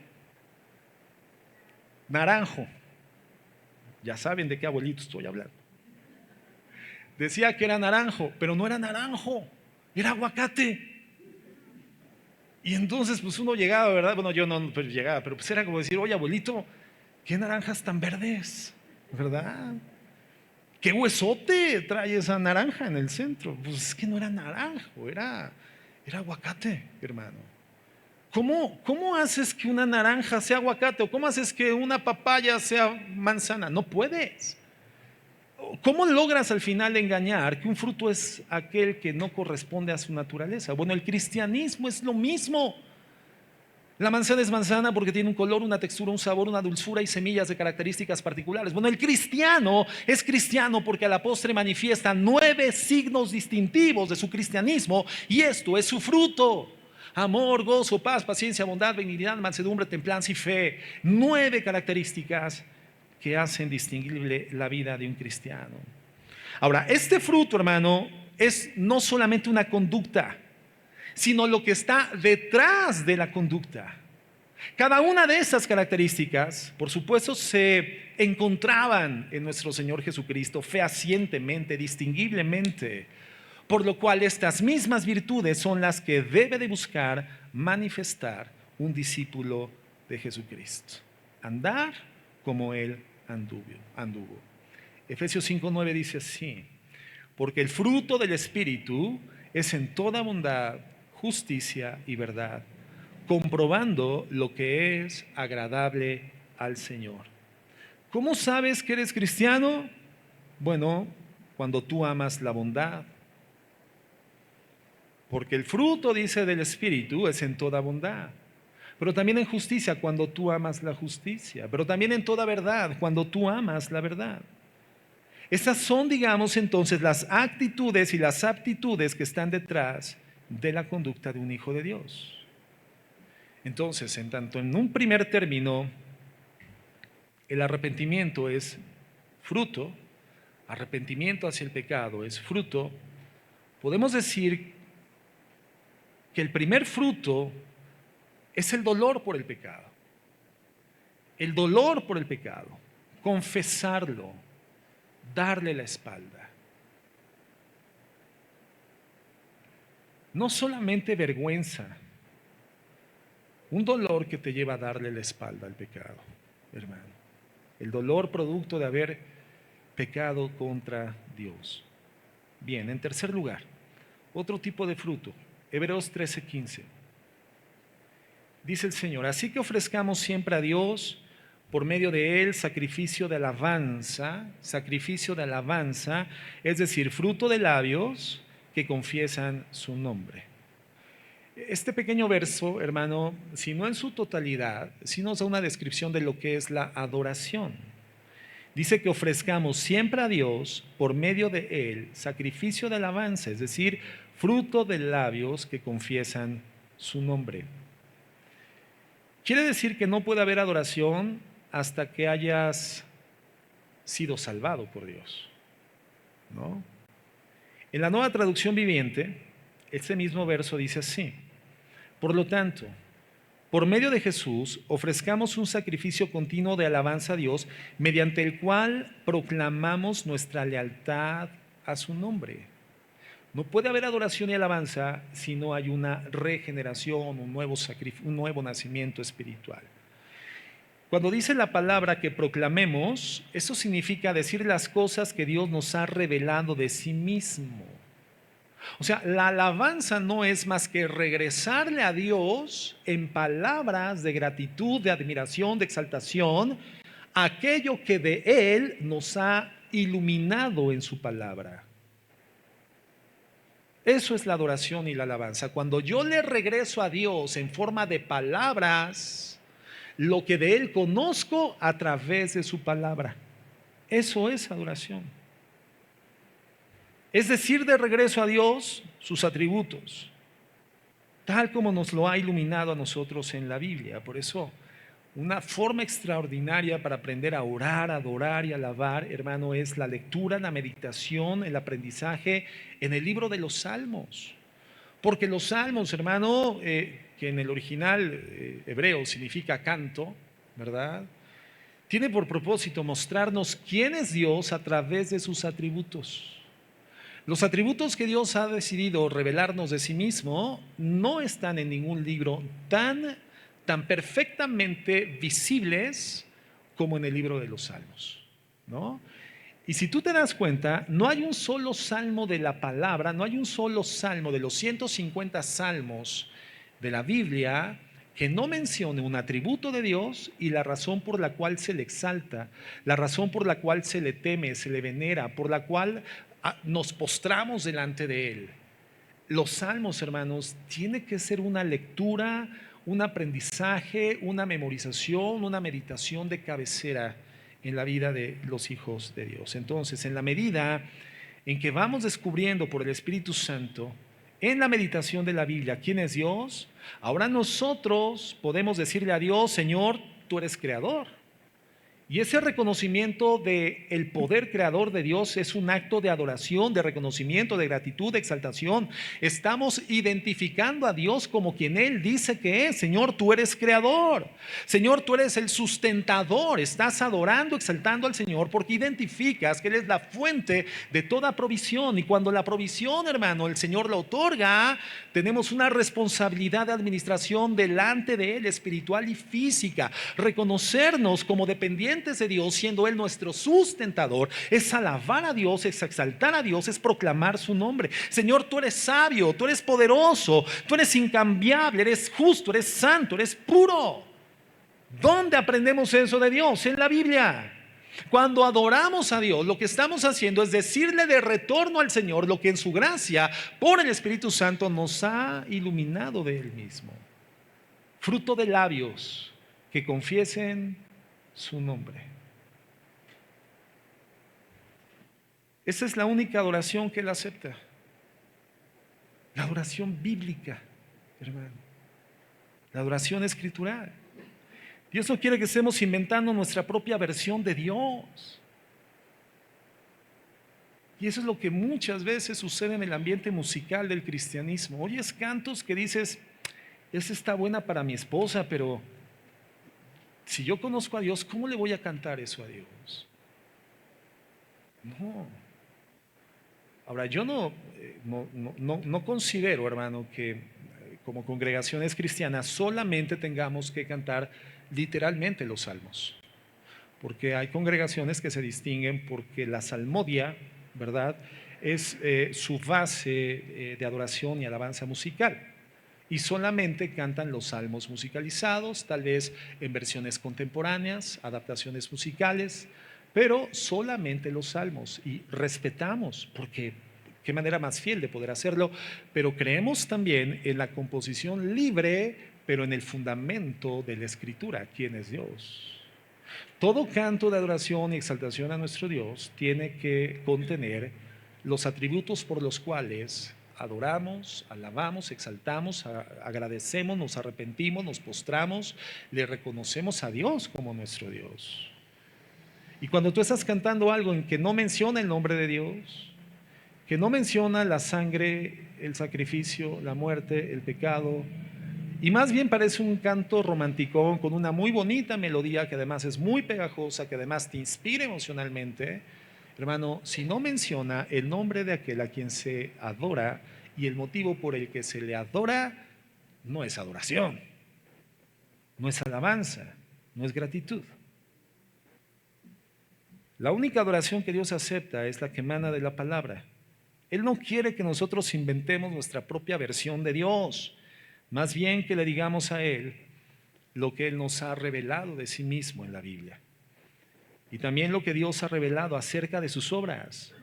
naranjo. Ya saben de qué abuelito estoy hablando. Decía que era naranjo, pero no era naranjo, era aguacate. Y entonces pues uno llegaba, ¿verdad? Bueno, yo no pues, llegaba, pero pues era como decir, oye abuelito, ¿qué naranjas tan verdes? ¿Verdad? ¿Qué huesote trae esa naranja en el centro? Pues es que no era naranjo, era aguacate, hermano. ¿Cómo haces que una naranja sea aguacate? ¿O cómo haces que una papaya sea manzana? No puedes. ¿Cómo logras al final engañar que un fruto es aquel que no corresponde a su naturaleza? Bueno, el cristianismo es lo mismo. La manzana es manzana porque tiene un color, una textura, un sabor, una dulzura y semillas de características particulares. Bueno, el cristiano es cristiano porque a la postre manifiesta 9 signos distintivos de su cristianismo y esto es su fruto. Amor, gozo, paz, paciencia, bondad, benignidad, mansedumbre, templanza y fe. 9 características que hacen distinguible la vida de un cristiano. Ahora, este fruto, hermano, es no solamente una conducta, sino lo que está detrás de la conducta. Cada una de esas características, por supuesto, se encontraban en nuestro Señor Jesucristo fehacientemente, distinguiblemente, por lo cual estas mismas virtudes son las que debe de buscar manifestar un discípulo de Jesucristo. Andar como Él anduvo. Efesios 5:9 dice así, porque el fruto del Espíritu es en toda bondad, justicia y verdad, comprobando lo que es agradable al Señor. ¿Cómo sabes que eres cristiano? Bueno, cuando tú amas la bondad. Porque el fruto, dice, del Espíritu es en toda bondad. Pero también en justicia, cuando tú amas la justicia. Pero también en toda verdad, cuando tú amas la verdad. Estas son, digamos, entonces las actitudes y las aptitudes que están detrás de la conducta de un hijo de Dios. Entonces, en tanto en un primer término, el arrepentimiento es fruto, arrepentimiento hacia el pecado es fruto, podemos decir que el primer fruto es el dolor por el pecado. El dolor por el pecado, confesarlo, darle la espalda. No solamente vergüenza, un dolor que te lleva a darle la espalda al pecado, hermano. El dolor producto de haber pecado contra Dios. Bien, en tercer lugar, otro tipo de fruto, Hebreos 13:15. Dice el Señor, así que ofrezcamos siempre a Dios por medio de Él sacrificio de alabanza, es decir, fruto de labios que confiesan su nombre. Este pequeño verso, hermano, si no en su totalidad, sí nos da una descripción de lo que es la adoración. Dice que ofrezcamos siempre a Dios por medio de Él sacrificio de alabanza, es decir, fruto de labios que confiesan su nombre. Quiere decir que no puede haber adoración hasta que hayas sido salvado por Dios, ¿no? En la Nueva Traducción Viviente, este mismo verso dice así: por lo tanto, por medio de Jesús, ofrezcamos un sacrificio continuo de alabanza a Dios, mediante el cual proclamamos nuestra lealtad a su nombre. No puede haber adoración y alabanza si no hay una regeneración, un nuevo nacimiento espiritual. Cuando dice la palabra que proclamemos, eso significa decir las cosas que Dios nos ha revelado de sí mismo. O sea, la alabanza no es más que regresarle a Dios en palabras de gratitud, de admiración, de exaltación, aquello que de Él nos ha iluminado en su palabra. Eso es la adoración y la alabanza. Cuando yo le regreso a Dios en forma de palabras, lo que de Él conozco a través de su palabra. Eso es adoración. Es decir, de regreso a Dios sus atributos, tal como nos lo ha iluminado a nosotros en la Biblia. Por eso, una forma extraordinaria para aprender a orar, adorar y alabar, hermano, es la lectura, la meditación, el aprendizaje en el libro de los Salmos. Porque los Salmos, hermano, que en el original hebreo significa canto, ¿verdad? Tiene por propósito mostrarnos quién es Dios a través de sus atributos. Los atributos que Dios ha decidido revelarnos de sí mismo no están en ningún libro tan perfectamente visibles como en el libro de los Salmos, ¿no? Y si tú te das cuenta, no hay un solo salmo de la palabra, no hay un solo salmo de los 150 salmos de la Biblia que no mencione un atributo de Dios y la razón por la cual se le exalta, la razón por la cual se le teme, se le venera, por la cual nos postramos delante de Él. Los salmos, hermanos, tiene que ser una lectura, un aprendizaje, una memorización, una meditación de cabecera en la vida de los hijos de Dios. Entonces, en la medida en que vamos descubriendo por el Espíritu Santo, en la meditación de la Biblia, quién es Dios, ahora nosotros podemos decirle a Dios: Señor, tú eres creador. Y ese reconocimiento del poder creador de Dios es un acto de adoración, de reconocimiento, de gratitud, de exaltación. Estamos identificando a Dios como quien Él dice que es. Señor, tú eres creador. Señor, tú eres el sustentador. Estás adorando, exaltando al Señor porque identificas que Él es la fuente de toda provisión. Y cuando la provisión, hermano, el Señor la otorga, tenemos una responsabilidad de administración delante de Él, espiritual y física. Reconocernos como dependientes de Dios, siendo Él nuestro sustentador, es alabar a Dios, es exaltar a Dios, es proclamar su nombre. Señor, tú eres sabio, tú eres poderoso, tú eres incambiable, eres justo, eres santo, eres puro. ¿Dónde aprendemos eso de Dios? En la Biblia. Cuando adoramos a Dios, lo que estamos haciendo es decirle de retorno al Señor lo que en su gracia, por el Espíritu Santo, nos ha iluminado de Él mismo. Fruto de labios que confiesen su nombre. Esa es la única adoración que Él acepta. La adoración bíblica, hermano. La adoración escritural. Dios no quiere que estemos inventando nuestra propia versión de Dios. Y eso es lo que muchas veces sucede en el ambiente musical del cristianismo. Oyes cantos que dices: esa está buena para mi esposa, pero si yo conozco a Dios, ¿cómo le voy a cantar eso a Dios? No. Ahora, yo no considero, hermano, que como congregaciones cristianas solamente tengamos que cantar literalmente los salmos. Porque hay congregaciones que se distinguen porque la salmodia, ¿verdad?, es su base de adoración y alabanza musical. Y solamente cantan los salmos musicalizados, tal vez en versiones contemporáneas, adaptaciones musicales, pero solamente los salmos. Y respetamos, porque qué manera más fiel de poder hacerlo, pero creemos también en la composición libre, pero en el fundamento de la Escritura, ¿quién es Dios? Todo canto de adoración y exaltación a nuestro Dios tiene que contener los atributos por los cuales adoramos, alabamos, exaltamos, agradecemos, nos arrepentimos, nos postramos, le reconocemos a Dios como nuestro Dios. Y cuando tú estás cantando algo en que no menciona el nombre de Dios, que no menciona la sangre, el sacrificio, la muerte, el pecado, Y más bien parece un canto romanticón con una muy bonita melodía que además es muy pegajosa, que además te inspira emocionalmente. Hermano, si no menciona el nombre de aquel a quien se adora y el motivo por el que se le adora, no es adoración, no es alabanza, no es gratitud. La única adoración que Dios acepta es la que emana de la palabra. Él no quiere que nosotros inventemos nuestra propia versión de Dios, más bien que le digamos a Él lo que Él nos ha revelado de sí mismo en la Biblia. Y también lo que Dios ha revelado acerca de sus obras.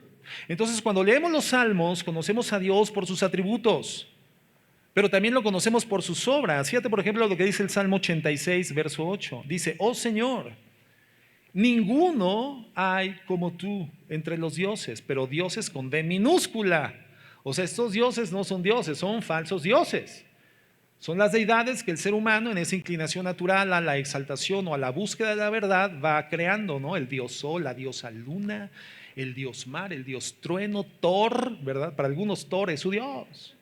Entonces, cuando leemos los salmos, conocemos a Dios por sus atributos, pero también lo conocemos por sus obras. Fíjate, por ejemplo, lo que dice el Salmo 86, verso 8. Dice, oh Señor, ninguno hay como tú entre los dioses, pero dioses con D minúscula. O sea, estos dioses no son dioses, son falsos dioses. Son las deidades que el ser humano en esa inclinación natural a la exaltación o a la búsqueda de la verdad va creando, ¿no? El dios sol, la diosa luna, el dios mar, el dios trueno, Thor, ¿verdad? Para algunos Thor es su dios.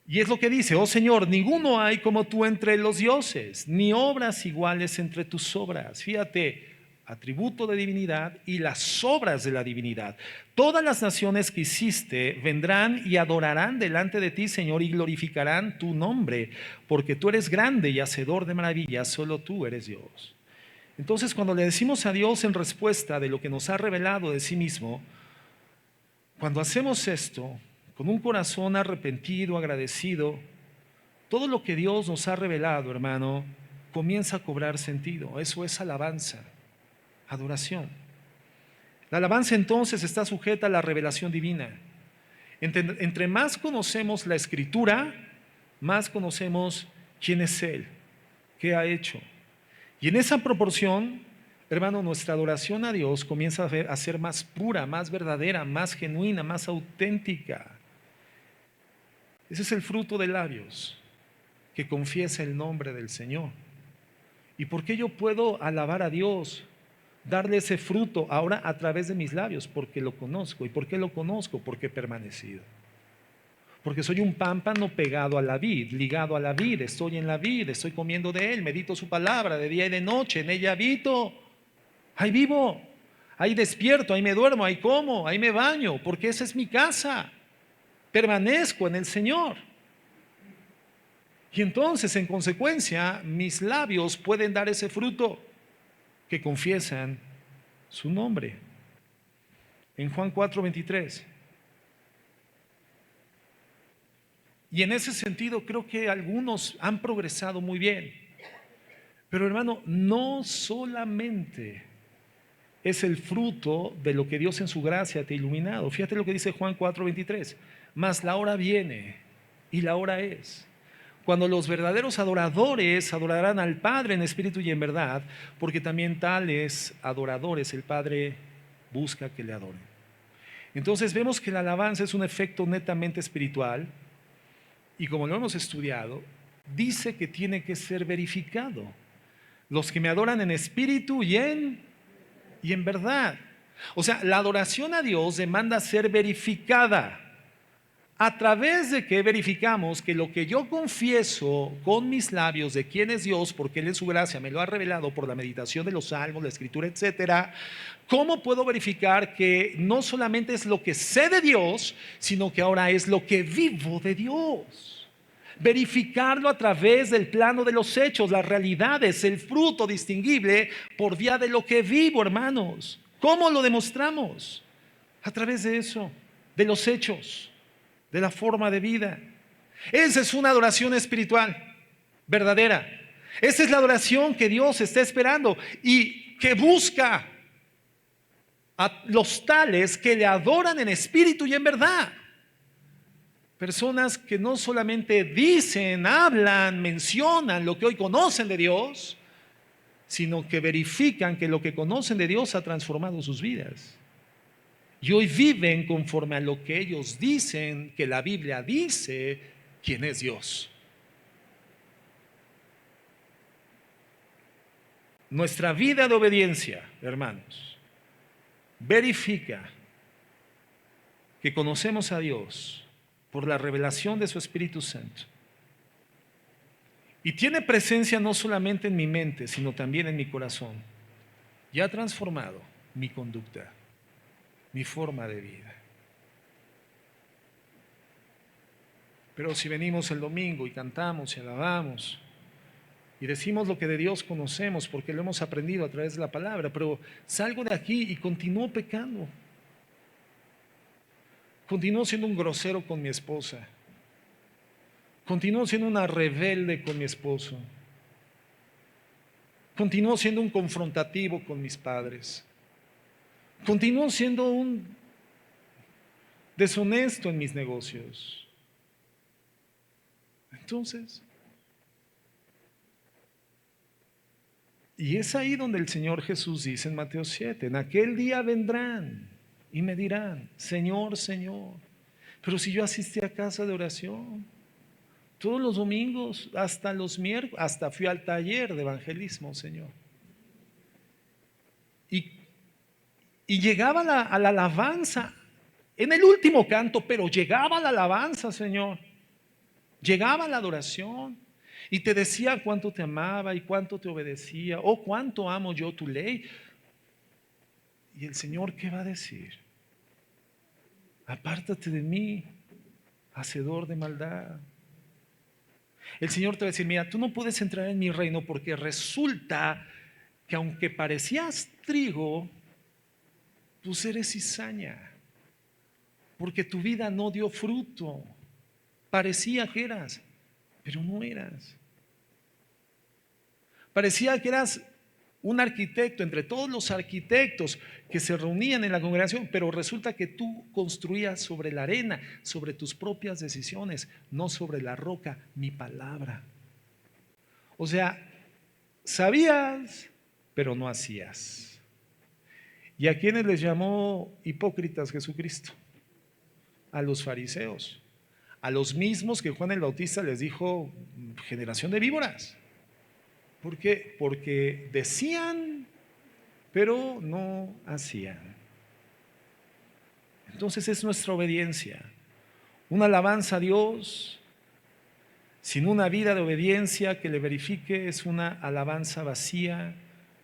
Y es lo que dice, oh Señor, ninguno hay como tú entre los dioses, ni obras iguales entre tus obras. Fíjate, atributo de divinidad y las obras de la divinidad. Todas las naciones que hiciste vendrán y adorarán delante de ti, Señor, y glorificarán tu nombre, porque tú eres grande y hacedor de maravillas, solo tú eres Dios. Entonces, cuando le decimos a Dios en respuesta de lo que nos ha revelado de sí mismo, cuando hacemos esto con un corazón arrepentido, agradecido, todo lo que Dios nos ha revelado, hermano, comienza a cobrar sentido. Eso es alabanza, adoración. La alabanza entonces está sujeta a la revelación divina. Entre más conocemos la Escritura, más conocemos quién es Él, qué ha hecho. Y en esa proporción, hermano, nuestra adoración a Dios comienza a ser más pura, más verdadera, más genuina, más auténtica. Ese es el fruto de labios que confiesa el nombre del Señor. ¿Y por qué yo puedo alabar a Dios, darle ese fruto ahora a través de mis labios? Porque lo conozco. ¿Y por qué lo conozco? Porque he permanecido. Porque soy un pámpano pegado a la vid, ligado a la vid, estoy en la vid, estoy comiendo de él, medito su palabra de día y de noche, en ella habito, ahí vivo, ahí despierto, ahí me duermo, ahí como, ahí me baño, porque esa es mi casa. Permanezco en el Señor. Y entonces, en consecuencia, mis labios pueden dar ese fruto que confiesan su nombre. En Juan 4:23. Y en ese sentido creo que algunos han progresado muy bien. Pero hermano, no solamente es el fruto de lo que Dios en su gracia te ha iluminado. Fíjate lo que dice Juan 4:23. Mas la hora viene y la hora es, cuando los verdaderos adoradores adorarán al Padre en espíritu y en verdad, porque también tales adoradores el Padre busca que le adoren. Entonces vemos que la alabanza es un efecto netamente espiritual y como lo hemos estudiado, dice que tiene que ser verificado. Los que me adoran en espíritu y en verdad. O sea, la adoración a Dios demanda ser verificada. ¿A través de que verificamos que lo que yo confieso con mis labios de quién es Dios, porque Él en su gracia me lo ha revelado por la meditación de los salmos, la escritura, etcétera? ¿Cómo puedo verificar que no solamente es lo que sé de Dios, sino que ahora es lo que vivo de Dios? Verificarlo a través del plano de los hechos, las realidades, el fruto distinguible por vía de lo que vivo, hermanos. ¿Cómo lo demostramos? A través de eso, de los hechos, de la forma de vida. Esa es una adoración espiritual verdadera. Esa es la adoración que Dios está esperando y que busca a los tales que le adoran en espíritu y en verdad. Personas que no solamente dicen, hablan, mencionan lo que hoy conocen de Dios, sino que verifican que lo que conocen de Dios ha transformado sus vidas. Y hoy viven conforme a lo que ellos dicen, que la Biblia dice, quién es Dios. Nuestra vida de obediencia, hermanos, verifica que conocemos a Dios por la revelación de su Espíritu Santo Y tiene presencia no solamente en mi mente, sino también en mi corazón. Y ha transformado mi conducta, mi forma de vida. Pero si venimos el domingo y cantamos y alabamos y decimos lo que de Dios conocemos porque lo hemos aprendido a través de la palabra, pero salgo de aquí y continúo pecando, continúo siendo un grosero con mi esposa, continúo siendo una rebelde con mi esposo, continúo siendo un confrontativo con mis padres, continúo siendo un deshonesto en mis negocios. Entonces, y es ahí donde el Señor Jesús dice en Mateo 7, en aquel día vendrán y me dirán, Señor, Señor, pero si yo asistí a casa de oración todos los domingos, hasta los miércoles, hasta fui al taller de evangelismo, Señor. Y, y llegaba a la alabanza, en el último canto, pero llegaba la alabanza, Señor. Llegaba la adoración y te decía cuánto te amaba y cuánto te obedecía, oh, cuánto amo yo tu ley. Y el Señor, ¿qué va a decir? Apártate de mí, hacedor de maldad. El Señor te va a decir, mira, tú no puedes entrar en mi reino porque resulta que aunque parecías trigo, pues eres cizaña, porque tu vida no dio fruto. Parecía que eras, pero no eras. Parecía que eras un arquitecto entre todos los arquitectos que se reunían en la congregación, pero resulta que tú construías sobre la arena, sobre tus propias decisiones, no sobre la roca, mi palabra. O sea, sabías, pero no hacías. ¿Y a quiénes les llamó hipócritas Jesucristo? A los fariseos, a los mismos que Juan el Bautista les dijo generación de víboras. ¿Por qué? Porque decían, pero no hacían. Entonces es nuestra obediencia. Una alabanza a Dios sin una vida de obediencia que le verifique es una alabanza vacía,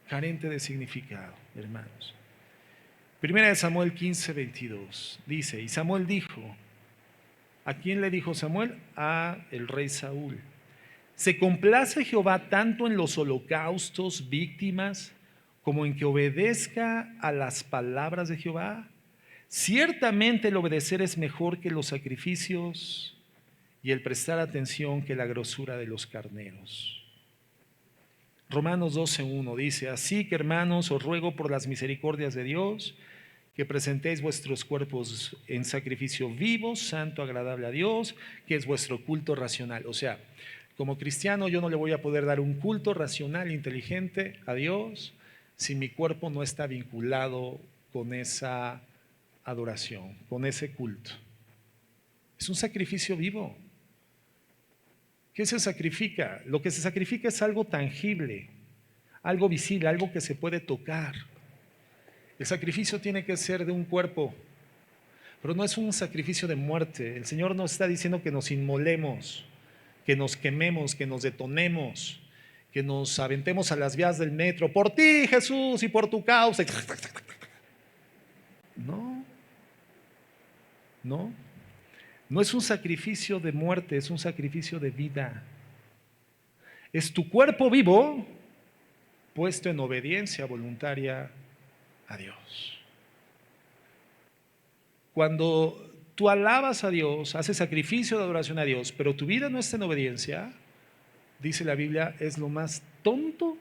carente de significado, hermanos. Primera de Samuel 15:22 dice, y Samuel dijo, ¿a quién le dijo Samuel? A el rey Saúl. ¿Se complace Jehová tanto en los holocaustos, víctimas, como en que obedezca a las palabras de Jehová? Ciertamente el obedecer es mejor que los sacrificios y el prestar atención que la grosura de los carneros. Romanos 12:1 dice, así que hermanos, os ruego por las misericordias de Dios, que presentéis vuestros cuerpos en sacrificio vivo, santo, agradable a Dios, que es vuestro culto racional. O sea, como cristiano yo no le voy a poder dar un culto racional, inteligente a Dios si mi cuerpo no está vinculado con esa adoración, con ese culto. Es un sacrificio vivo. ¿Qué se sacrifica? Lo que se sacrifica es algo tangible, algo visible, algo que se puede tocar. El sacrificio tiene que ser de un cuerpo, pero no es un sacrificio de muerte. El Señor nos está diciendo que nos inmolemos, que nos quememos, que nos detonemos, que nos aventemos a las vías del metro, por ti Jesús y por tu causa. No, no, no es un sacrificio de muerte, es un sacrificio de vida. Es tu cuerpo vivo puesto en obediencia voluntaria a Dios. Cuando tú alabas a Dios, haces sacrificio de adoración a Dios, pero tu vida no está en obediencia, dice la Biblia, es lo más tonto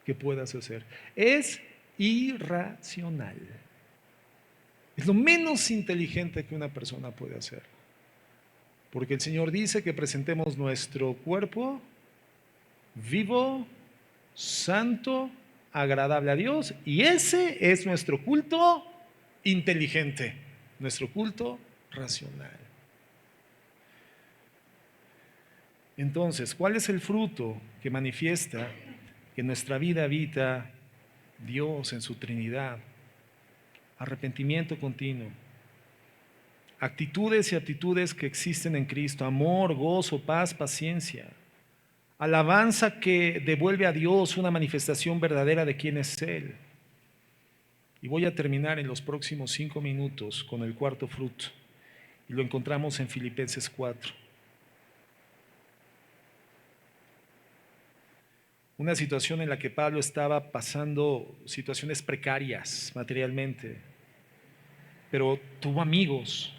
que puedas hacer. Es irracional. Es lo menos inteligente que una persona puede hacer. Porque el Señor dice que presentemos nuestro cuerpo vivo, santo, agradable a Dios, y ese es nuestro culto inteligente, nuestro culto racional. Entonces, ¿cuál es el fruto que manifiesta que en nuestra vida habita Dios en su Trinidad? Arrepentimiento continuo, actitudes y aptitudes que existen en Cristo, amor, gozo, paz, paciencia, alabanza que devuelve a Dios una manifestación verdadera de quién es Él. Y voy a terminar en los próximos 5 minutos con el cuarto fruto. Y lo encontramos en Filipenses 4. Una situación en la que Pablo estaba pasando situaciones precarias materialmente, pero tuvo amigos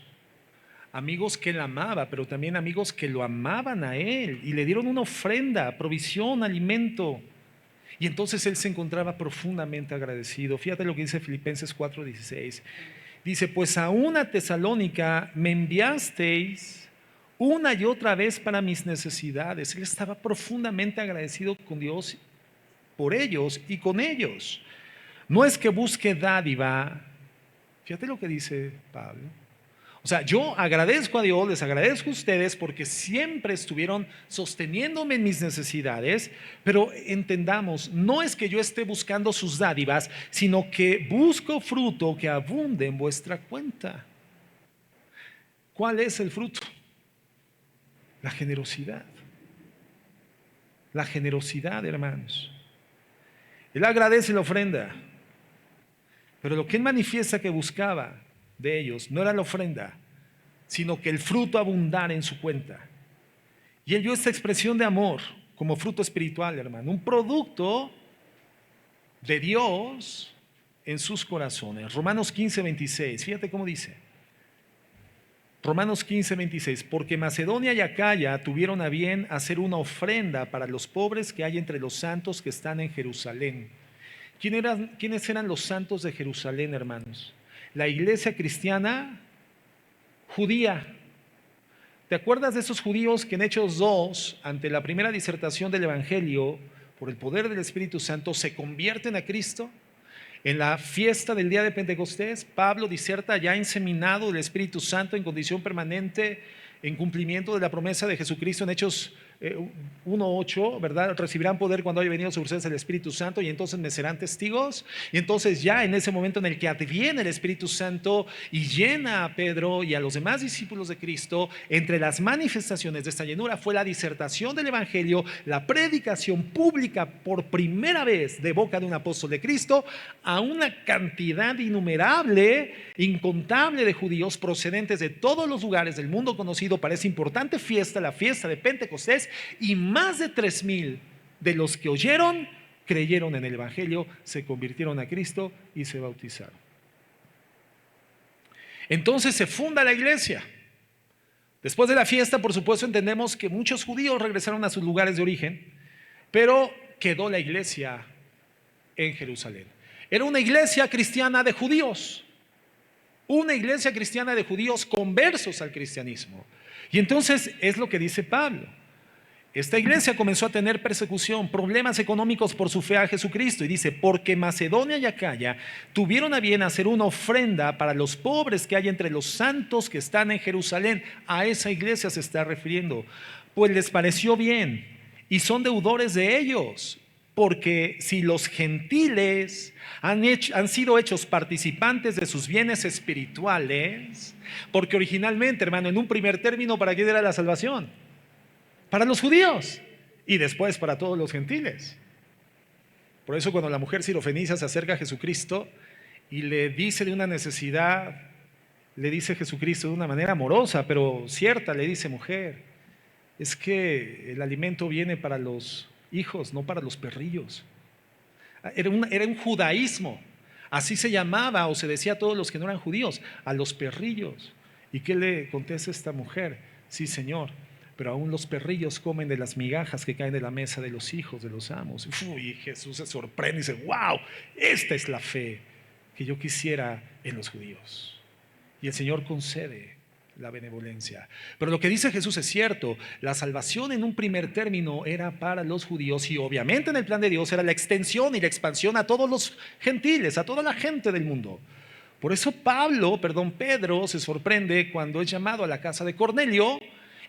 que él amaba, pero también amigos que lo amaban a él y le dieron una ofrenda, provisión, alimento. Y entonces él se encontraba profundamente agradecido. Fíjate lo que dice Filipenses 4:16. Dice, pues a una Tesalónica me enviasteis una y otra vez para mis necesidades. Él estaba profundamente agradecido con Dios por ellos y con ellos. No es que busque dádiva. Fíjate lo que dice Pablo. O sea, yo agradezco a Dios, les agradezco a ustedes porque siempre estuvieron sosteniéndome en mis necesidades, pero entendamos, no es que yo esté buscando sus dádivas, sino que busco fruto que abunde en vuestra cuenta. ¿Cuál es el fruto? La generosidad. La generosidad, hermanos. Él agradece la ofrenda, pero lo que él manifiesta que buscaba de ellos no era la ofrenda, sino que el fruto abundara en su cuenta. Y él dio esta expresión de amor como fruto espiritual, hermano, un producto de Dios en sus corazones. Romanos 15:26, fíjate cómo dice. Romanos 15:26, porque Macedonia y Acaya tuvieron a bien hacer una ofrenda para los pobres que hay entre los santos que están en Jerusalén. ¿Quiénes eran los santos de Jerusalén, hermanos? La iglesia cristiana judía. ¿Te acuerdas de esos judíos que en Hechos 2, ante la primera disertación del Evangelio, por el poder del Espíritu Santo, se convierten a Cristo? En la fiesta del día de Pentecostés, Pablo diserta ya inseminado del Espíritu Santo en condición permanente, en cumplimiento de la promesa de Jesucristo en Hechos 1:8, ¿verdad? Recibirán poder cuando haya venido sobre ustedes el Espíritu Santo y entonces me serán testigos. Y entonces ya en ese momento en el que adviene el Espíritu Santo y llena a Pedro y a los demás discípulos de Cristo, entre las manifestaciones de esta llenura fue la disertación del Evangelio, la predicación pública por primera vez de boca de un apóstol de Cristo a una cantidad innumerable, incontable de judíos procedentes de todos los lugares del mundo conocido para esa importante fiesta, la fiesta de Pentecostés. Y más de 3,000 de los que oyeron, creyeron en el Evangelio, se convirtieron a Cristo y se bautizaron. Entonces se funda la iglesia. Después de la fiesta, por supuesto, entendemos que muchos judíos regresaron a sus lugares de origen, pero quedó la iglesia en Jerusalén. Era una iglesia cristiana de judíos, una iglesia cristiana de judíos conversos al cristianismo. Y entonces es lo que dice Pablo. Esta iglesia comenzó a tener persecución, problemas económicos por su fe a Jesucristo. Y dice, porque Macedonia y Acaya tuvieron a bien hacer una ofrenda para los pobres que hay entre los santos que están en Jerusalén. A esa iglesia se está refiriendo. Pues les pareció bien y son deudores de ellos. Porque si los gentiles han sido hechos participantes de sus bienes espirituales, porque originalmente, hermano, en un primer término, ¿para quién era la salvación? Para los judíos y después para todos los gentiles. Por eso cuando la mujer sirofenicia se acerca a Jesucristo y le dice de una necesidad, le dice Jesucristo de una manera amorosa, pero cierta, le dice, mujer, es que el alimento viene para los hijos, no para los perrillos. Era un judaísmo, así se llamaba o se decía a todos los que no eran judíos, a los perrillos. ¿Y qué le contesta esta mujer? Sí, Señor, pero aún los perrillos comen de las migajas que caen de la mesa de los hijos de los amos. Y Jesús se sorprende y dice, wow, esta es la fe que yo quisiera en los judíos. Y el Señor concede la benevolencia. Pero lo que dice Jesús es cierto, la salvación en un primer término era para los judíos y obviamente en el plan de Dios era la extensión y la expansión a todos los gentiles, a toda la gente del mundo. Por eso Pedro se sorprende cuando es llamado a la casa de Cornelio.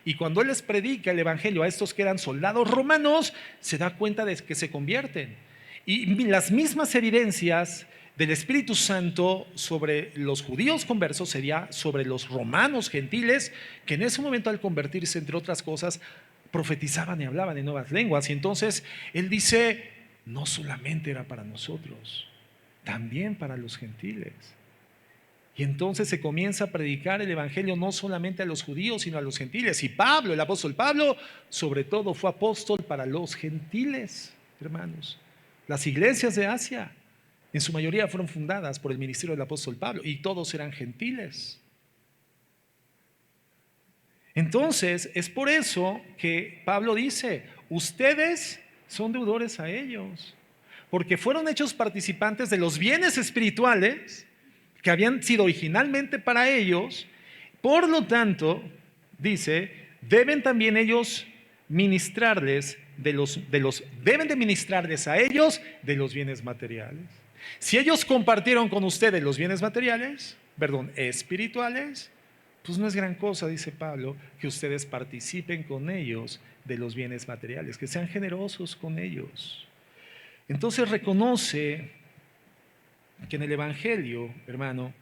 Y cuando él les predica el evangelio a estos que eran soldados romanos, se da cuenta de que se convierten. Y las mismas evidencias del Espíritu Santo sobre los judíos conversos sería sobre los romanos gentiles, que en ese momento al convertirse, entre otras cosas, profetizaban y hablaban en nuevas lenguas. Y entonces él dice, no solamente era para nosotros, también para los gentiles. Y entonces se comienza a predicar el evangelio no solamente a los judíos, sino a los gentiles. Y Pablo, el apóstol Pablo, sobre todo fue apóstol para los gentiles, hermanos. Las iglesias de Asia, en su mayoría fueron fundadas por el ministerio del apóstol Pablo, y todos eran gentiles. Entonces, es por eso que Pablo dice, ustedes son deudores a ellos, porque fueron hechos participantes de los bienes espirituales que habían sido originalmente para ellos. Por lo tanto, dice, deben también ellos ministrarles deben de ministrarles a ellos de los bienes materiales. Si ellos compartieron con ustedes los bienes materiales, espirituales, pues no es gran cosa, dice Pablo, que ustedes participen con ellos de los bienes materiales, que sean generosos con ellos. Entonces reconoce que en el Evangelio, hermano,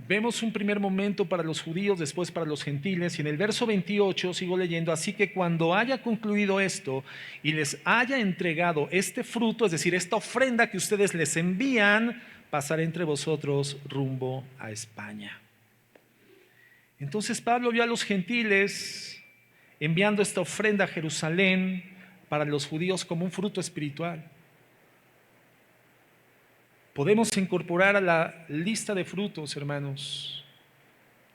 vemos un primer momento para los judíos, después para los gentiles, y en el verso 28 sigo leyendo, así que cuando haya concluido esto y les haya entregado este fruto, es decir, esta ofrenda que ustedes les envían, pasaré entre vosotros rumbo a España. Entonces Pablo vio a los gentiles enviando esta ofrenda a Jerusalén para los judíos como un fruto espiritual. Podemos incorporar a la lista de frutos, hermanos,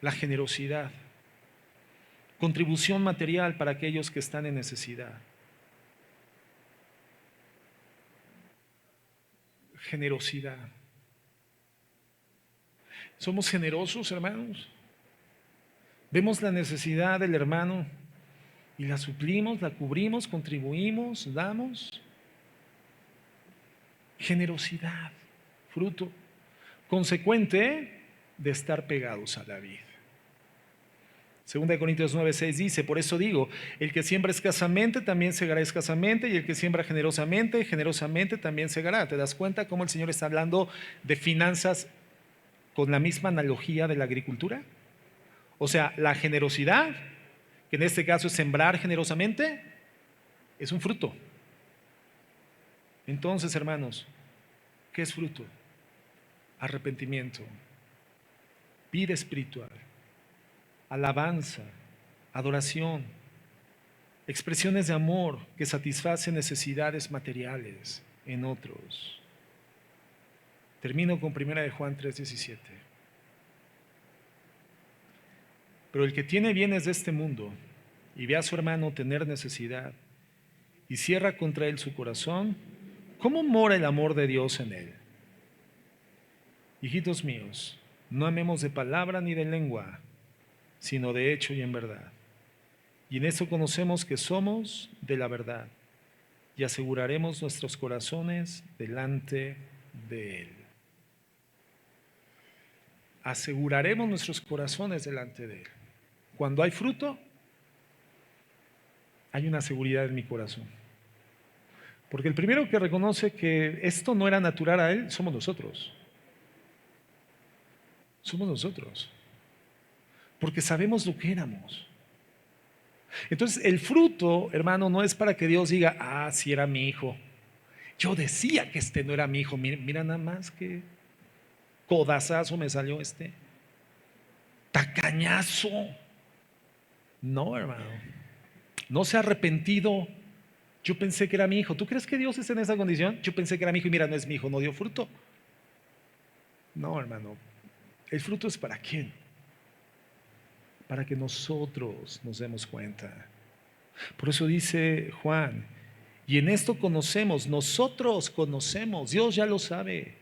la generosidad, contribución material para aquellos que están en necesidad. Generosidad. ¿Somos generosos, hermanos? Vemos la necesidad del hermano y la suplimos, la cubrimos, contribuimos, damos. Generosidad, fruto consecuente de estar pegados a la vid. 2 Corintios 9:6 dice, por eso digo, el que siembra escasamente también segará escasamente, y el que siembra generosamente, generosamente también segará. ¿Te das cuenta cómo el Señor está hablando de finanzas con la misma analogía de la agricultura? O sea, la generosidad, que en este caso es sembrar generosamente, es un fruto. Entonces, hermanos, ¿qué es fruto? Arrepentimiento, vida espiritual, alabanza, adoración, expresiones de amor que satisfacen necesidades materiales en otros. Termino con 1 de Juan 3:17. Pero el que tiene bienes de este mundo y ve a su hermano tener necesidad y cierra contra él su corazón, ¿cómo mora el amor de Dios en él? Hijitos míos, no amemos de palabra ni de lengua, sino de hecho y en verdad. Y en eso conocemos que somos de la verdad y aseguraremos nuestros corazones delante de Él. Aseguraremos nuestros corazones delante de Él. Cuando hay fruto, hay una seguridad en mi corazón. Porque el primero que reconoce que esto no era natural a Él, somos nosotros. Somos nosotros. Porque sabemos lo que éramos. Entonces, el fruto, hermano, no es para que Dios diga, sí era mi hijo. Yo decía que este no era mi hijo. Mira nada más que codazazo me salió este. Tacañazo. No, hermano. No se ha arrepentido. Yo pensé que era mi hijo. ¿Tú crees que Dios está en esa condición? Yo pensé que era mi hijo y mira, no es mi hijo, no dio fruto. No, hermano. ¿El fruto es para quién? Para que nosotros nos demos cuenta. Por eso dice Juan, y en esto conocemos, nosotros conocemos, Dios ya lo sabe,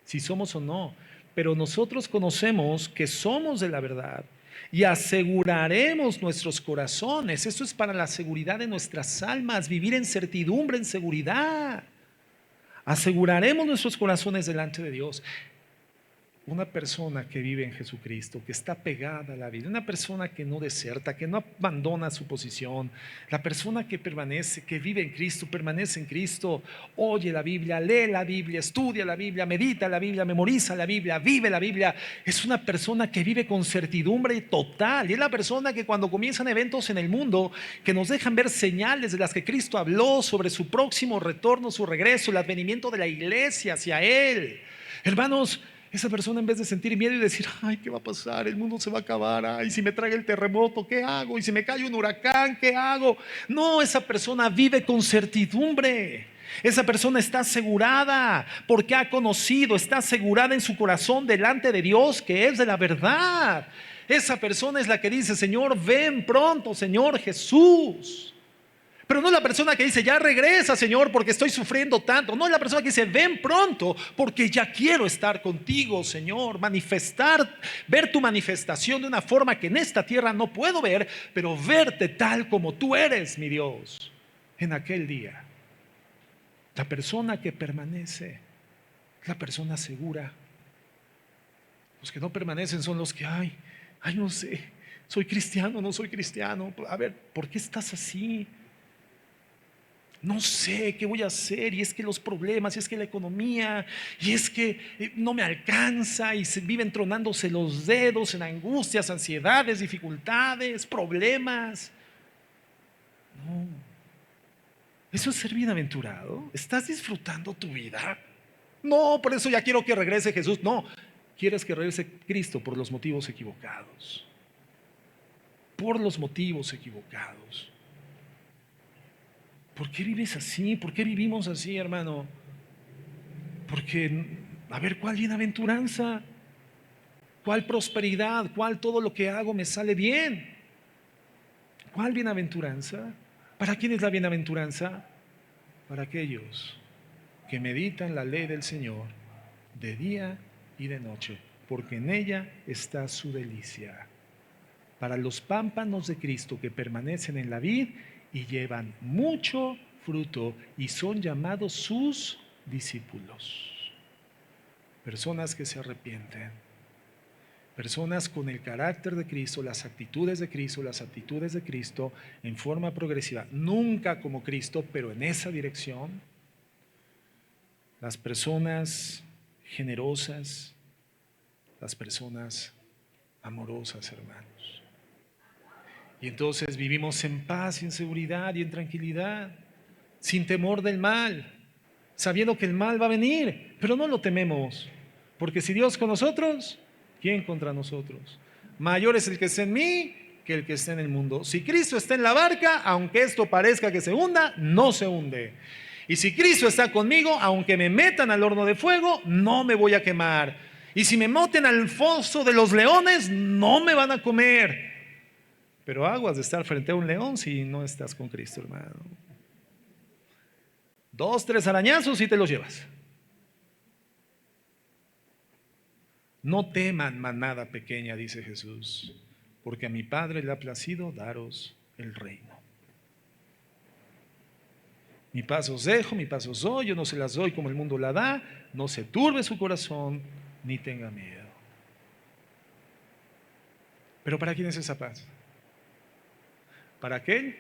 si somos o no, pero nosotros conocemos que somos de la verdad y aseguraremos nuestros corazones. Esto es para la seguridad de nuestras almas, vivir en certidumbre, en seguridad. Aseguraremos nuestros corazones delante de Dios. Una persona que vive en Jesucristo, que está pegada a la vida, una persona que no deserta, que no abandona su posición, la persona que permanece, que vive en Cristo, permanece en Cristo, oye la Biblia, lee la Biblia, estudia la Biblia, medita la Biblia, memoriza la Biblia, vive la Biblia, es una persona que vive con certidumbre total, y es la persona que cuando comienzan eventos en el mundo, que nos dejan ver señales de las que Cristo habló sobre su próximo retorno, su regreso, el advenimiento de la iglesia hacia Él. Hermanos, esa persona, en vez de sentir miedo y decir, ay, ¿qué va a pasar? El mundo se va a acabar. Ay, si me traga el terremoto, ¿qué hago? Y si me cae un huracán, ¿qué hago? No, esa persona vive con certidumbre. Esa persona está asegurada porque ha conocido, está asegurada en su corazón delante de Dios, que es de la verdad. Esa persona es la que dice, Señor, ven pronto, Señor Jesús. Pero no es la persona que dice, ya regresa, Señor, porque estoy sufriendo tanto. No es la persona que dice, ven pronto, porque ya quiero estar contigo, Señor. Manifestar, ver tu manifestación de una forma que en esta tierra no puedo ver, pero verte tal como tú eres, mi Dios, en aquel día. La persona que permanece, la persona segura. Los que no permanecen son los que, ay, no sé, soy cristiano, no soy cristiano. A ver, ¿por qué estás así? No sé qué voy a hacer, y es que los problemas, y es que la economía, y es que no me alcanza, y se viven tronándose los dedos en angustias, ansiedades, dificultades, problemas. No, eso es ser bienaventurado. ¿Estás disfrutando tu vida? No, por eso ya quiero que regrese Jesús. No, quieres que regrese Cristo por los motivos equivocados. Por los motivos equivocados. ¿Por qué vives así? ¿Por qué vivimos así, hermano? Porque, a ver, ¿cuál bienaventuranza? ¿Cuál prosperidad? ¿Cuál todo lo que hago me sale bien? ¿Cuál bienaventuranza? ¿Para quién es la bienaventuranza? Para aquellos que meditan la ley del Señor de día y de noche, porque en ella está su delicia. Para los pámpanos de Cristo que permanecen en la vid y llevan mucho fruto y son llamados sus discípulos. Personas que se arrepienten, personas con el carácter de Cristo, las actitudes de Cristo, las aptitudes de Cristo en forma progresiva, nunca como Cristo, pero en esa dirección. Las personas generosas, las personas amorosas, hermanos. Y entonces vivimos en paz y en seguridad y en tranquilidad, sin temor del mal, sabiendo que el mal va a venir, pero no lo tememos, porque si Dios con nosotros, ¿quién contra nosotros? Mayor es el que está en mí que el que está en el mundo. Si Cristo está en la barca, aunque esto parezca que se hunda, no se hunde. Y si Cristo está conmigo, aunque me metan al horno de fuego, no me voy a quemar. Y si me meten al foso de los leones, no me van a comer. Pero aguas de estar frente a un león si no estás con Cristo, hermano. 2, 3 arañazos y te los llevas. No teman manada pequeña, dice Jesús, porque a mi Padre le ha placido daros el reino. Mi paz os dejo, mi paz os doy, yo no se las doy como el mundo la da, no se turbe su corazón, ni tenga miedo. ¿Pero para quién es esa paz? Para aquel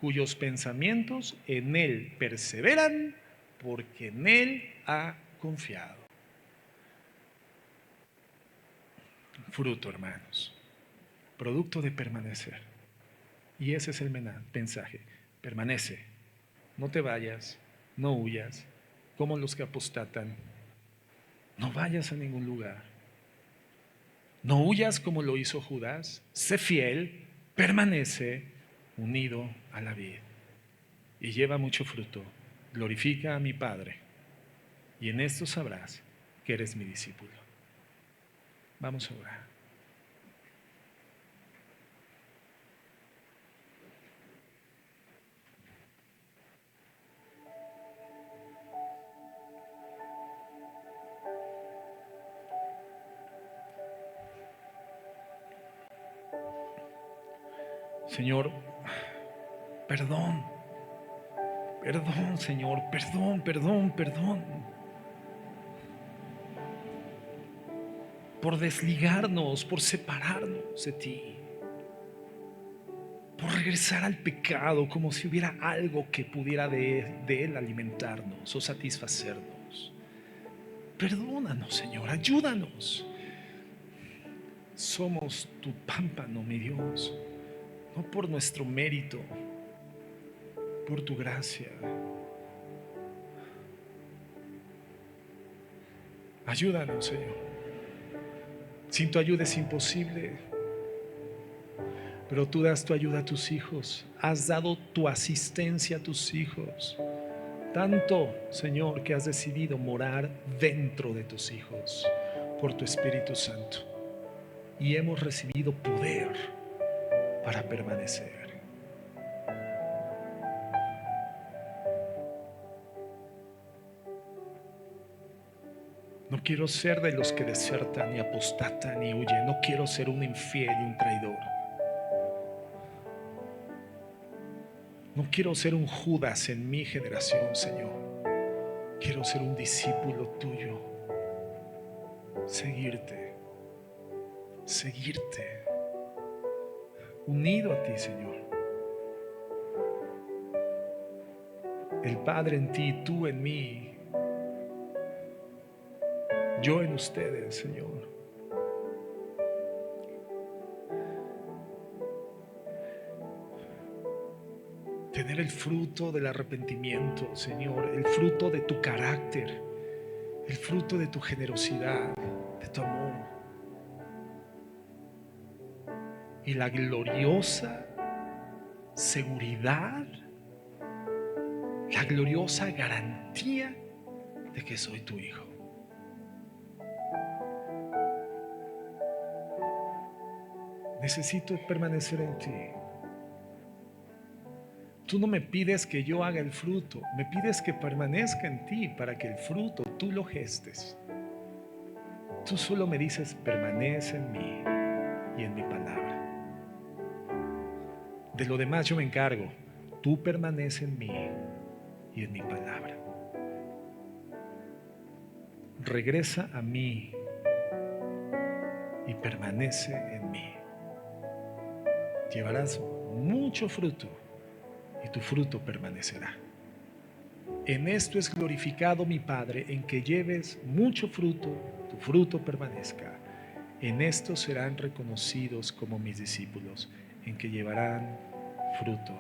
cuyos pensamientos en Él perseveran, porque en Él ha confiado. Fruto, hermanos, producto de permanecer. Y ese es el mensaje. Permanece, no te vayas, no huyas, como los que apostatan. No vayas a ningún lugar. No huyas como lo hizo Judas. Sé fiel, permanece unido a la vid y lleva mucho fruto. Glorifica a mi Padre y en esto sabrás que eres mi discípulo. Vamos a orar. Señor, perdón, Señor, perdón. por desligarnos, por separarnos de ti, por regresar al pecado como si hubiera algo que pudiera de él alimentarnos o satisfacernos. Perdónanos, Señor, ayúdanos. Somos tu pámpano, mi Dios, no por nuestro mérito, por tu gracia. Ayúdanos, Señor. Sin tu ayuda es imposible, pero tú das tu ayuda a tus hijos. Has dado tu asistencia a tus hijos. Tanto, Señor, que has decidido morar dentro de tus hijos por tu Espíritu Santo. Y hemos recibido poder para permanecer. No quiero ser de los que desertan y apostatan y huyen. No quiero ser un infiel y un traidor. No quiero ser un Judas en mi generación, Señor. Quiero ser un discípulo tuyo. Seguirte. Seguirte. Unido a ti, Señor. El Padre en ti, tú en mí. Yo en ustedes, Señor. Tener el fruto del arrepentimiento, Señor, el fruto de tu carácter, el fruto de tu generosidad, de tu amor. Y la gloriosa seguridad, la gloriosa garantía de que soy tu hijo. Necesito permanecer en ti. Tú no me pides que yo haga el fruto, me pides que permanezca en ti para que el fruto tú lo gestes. Tú solo me dices, permanece en mí y en mi palabra. De lo demás yo me encargo. Tú permanece en mí y en mi palabra. Regresa a mí y permanece en mí. Llevarás mucho fruto y tu fruto permanecerá. En esto es glorificado mi Padre, en que lleves mucho fruto, tu fruto permanezca. En esto serán reconocidos como mis discípulos, en que llevarán fruto.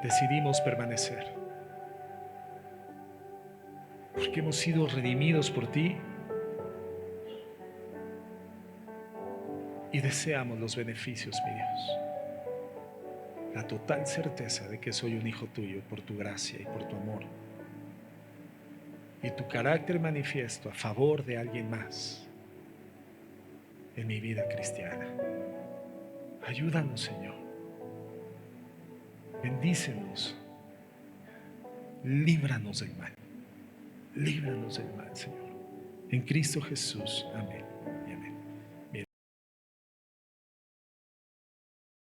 Decidimos permanecer, porque hemos sido redimidos por ti y deseamos los beneficios, mi Dios. La total certeza de que soy un hijo tuyo por tu gracia y por tu amor. Y tu carácter manifiesto a favor de alguien más en mi vida cristiana. Ayúdanos, Señor. Bendícenos. Líbranos del mal. Líbranos del mal, Señor. En Cristo Jesús. Amén.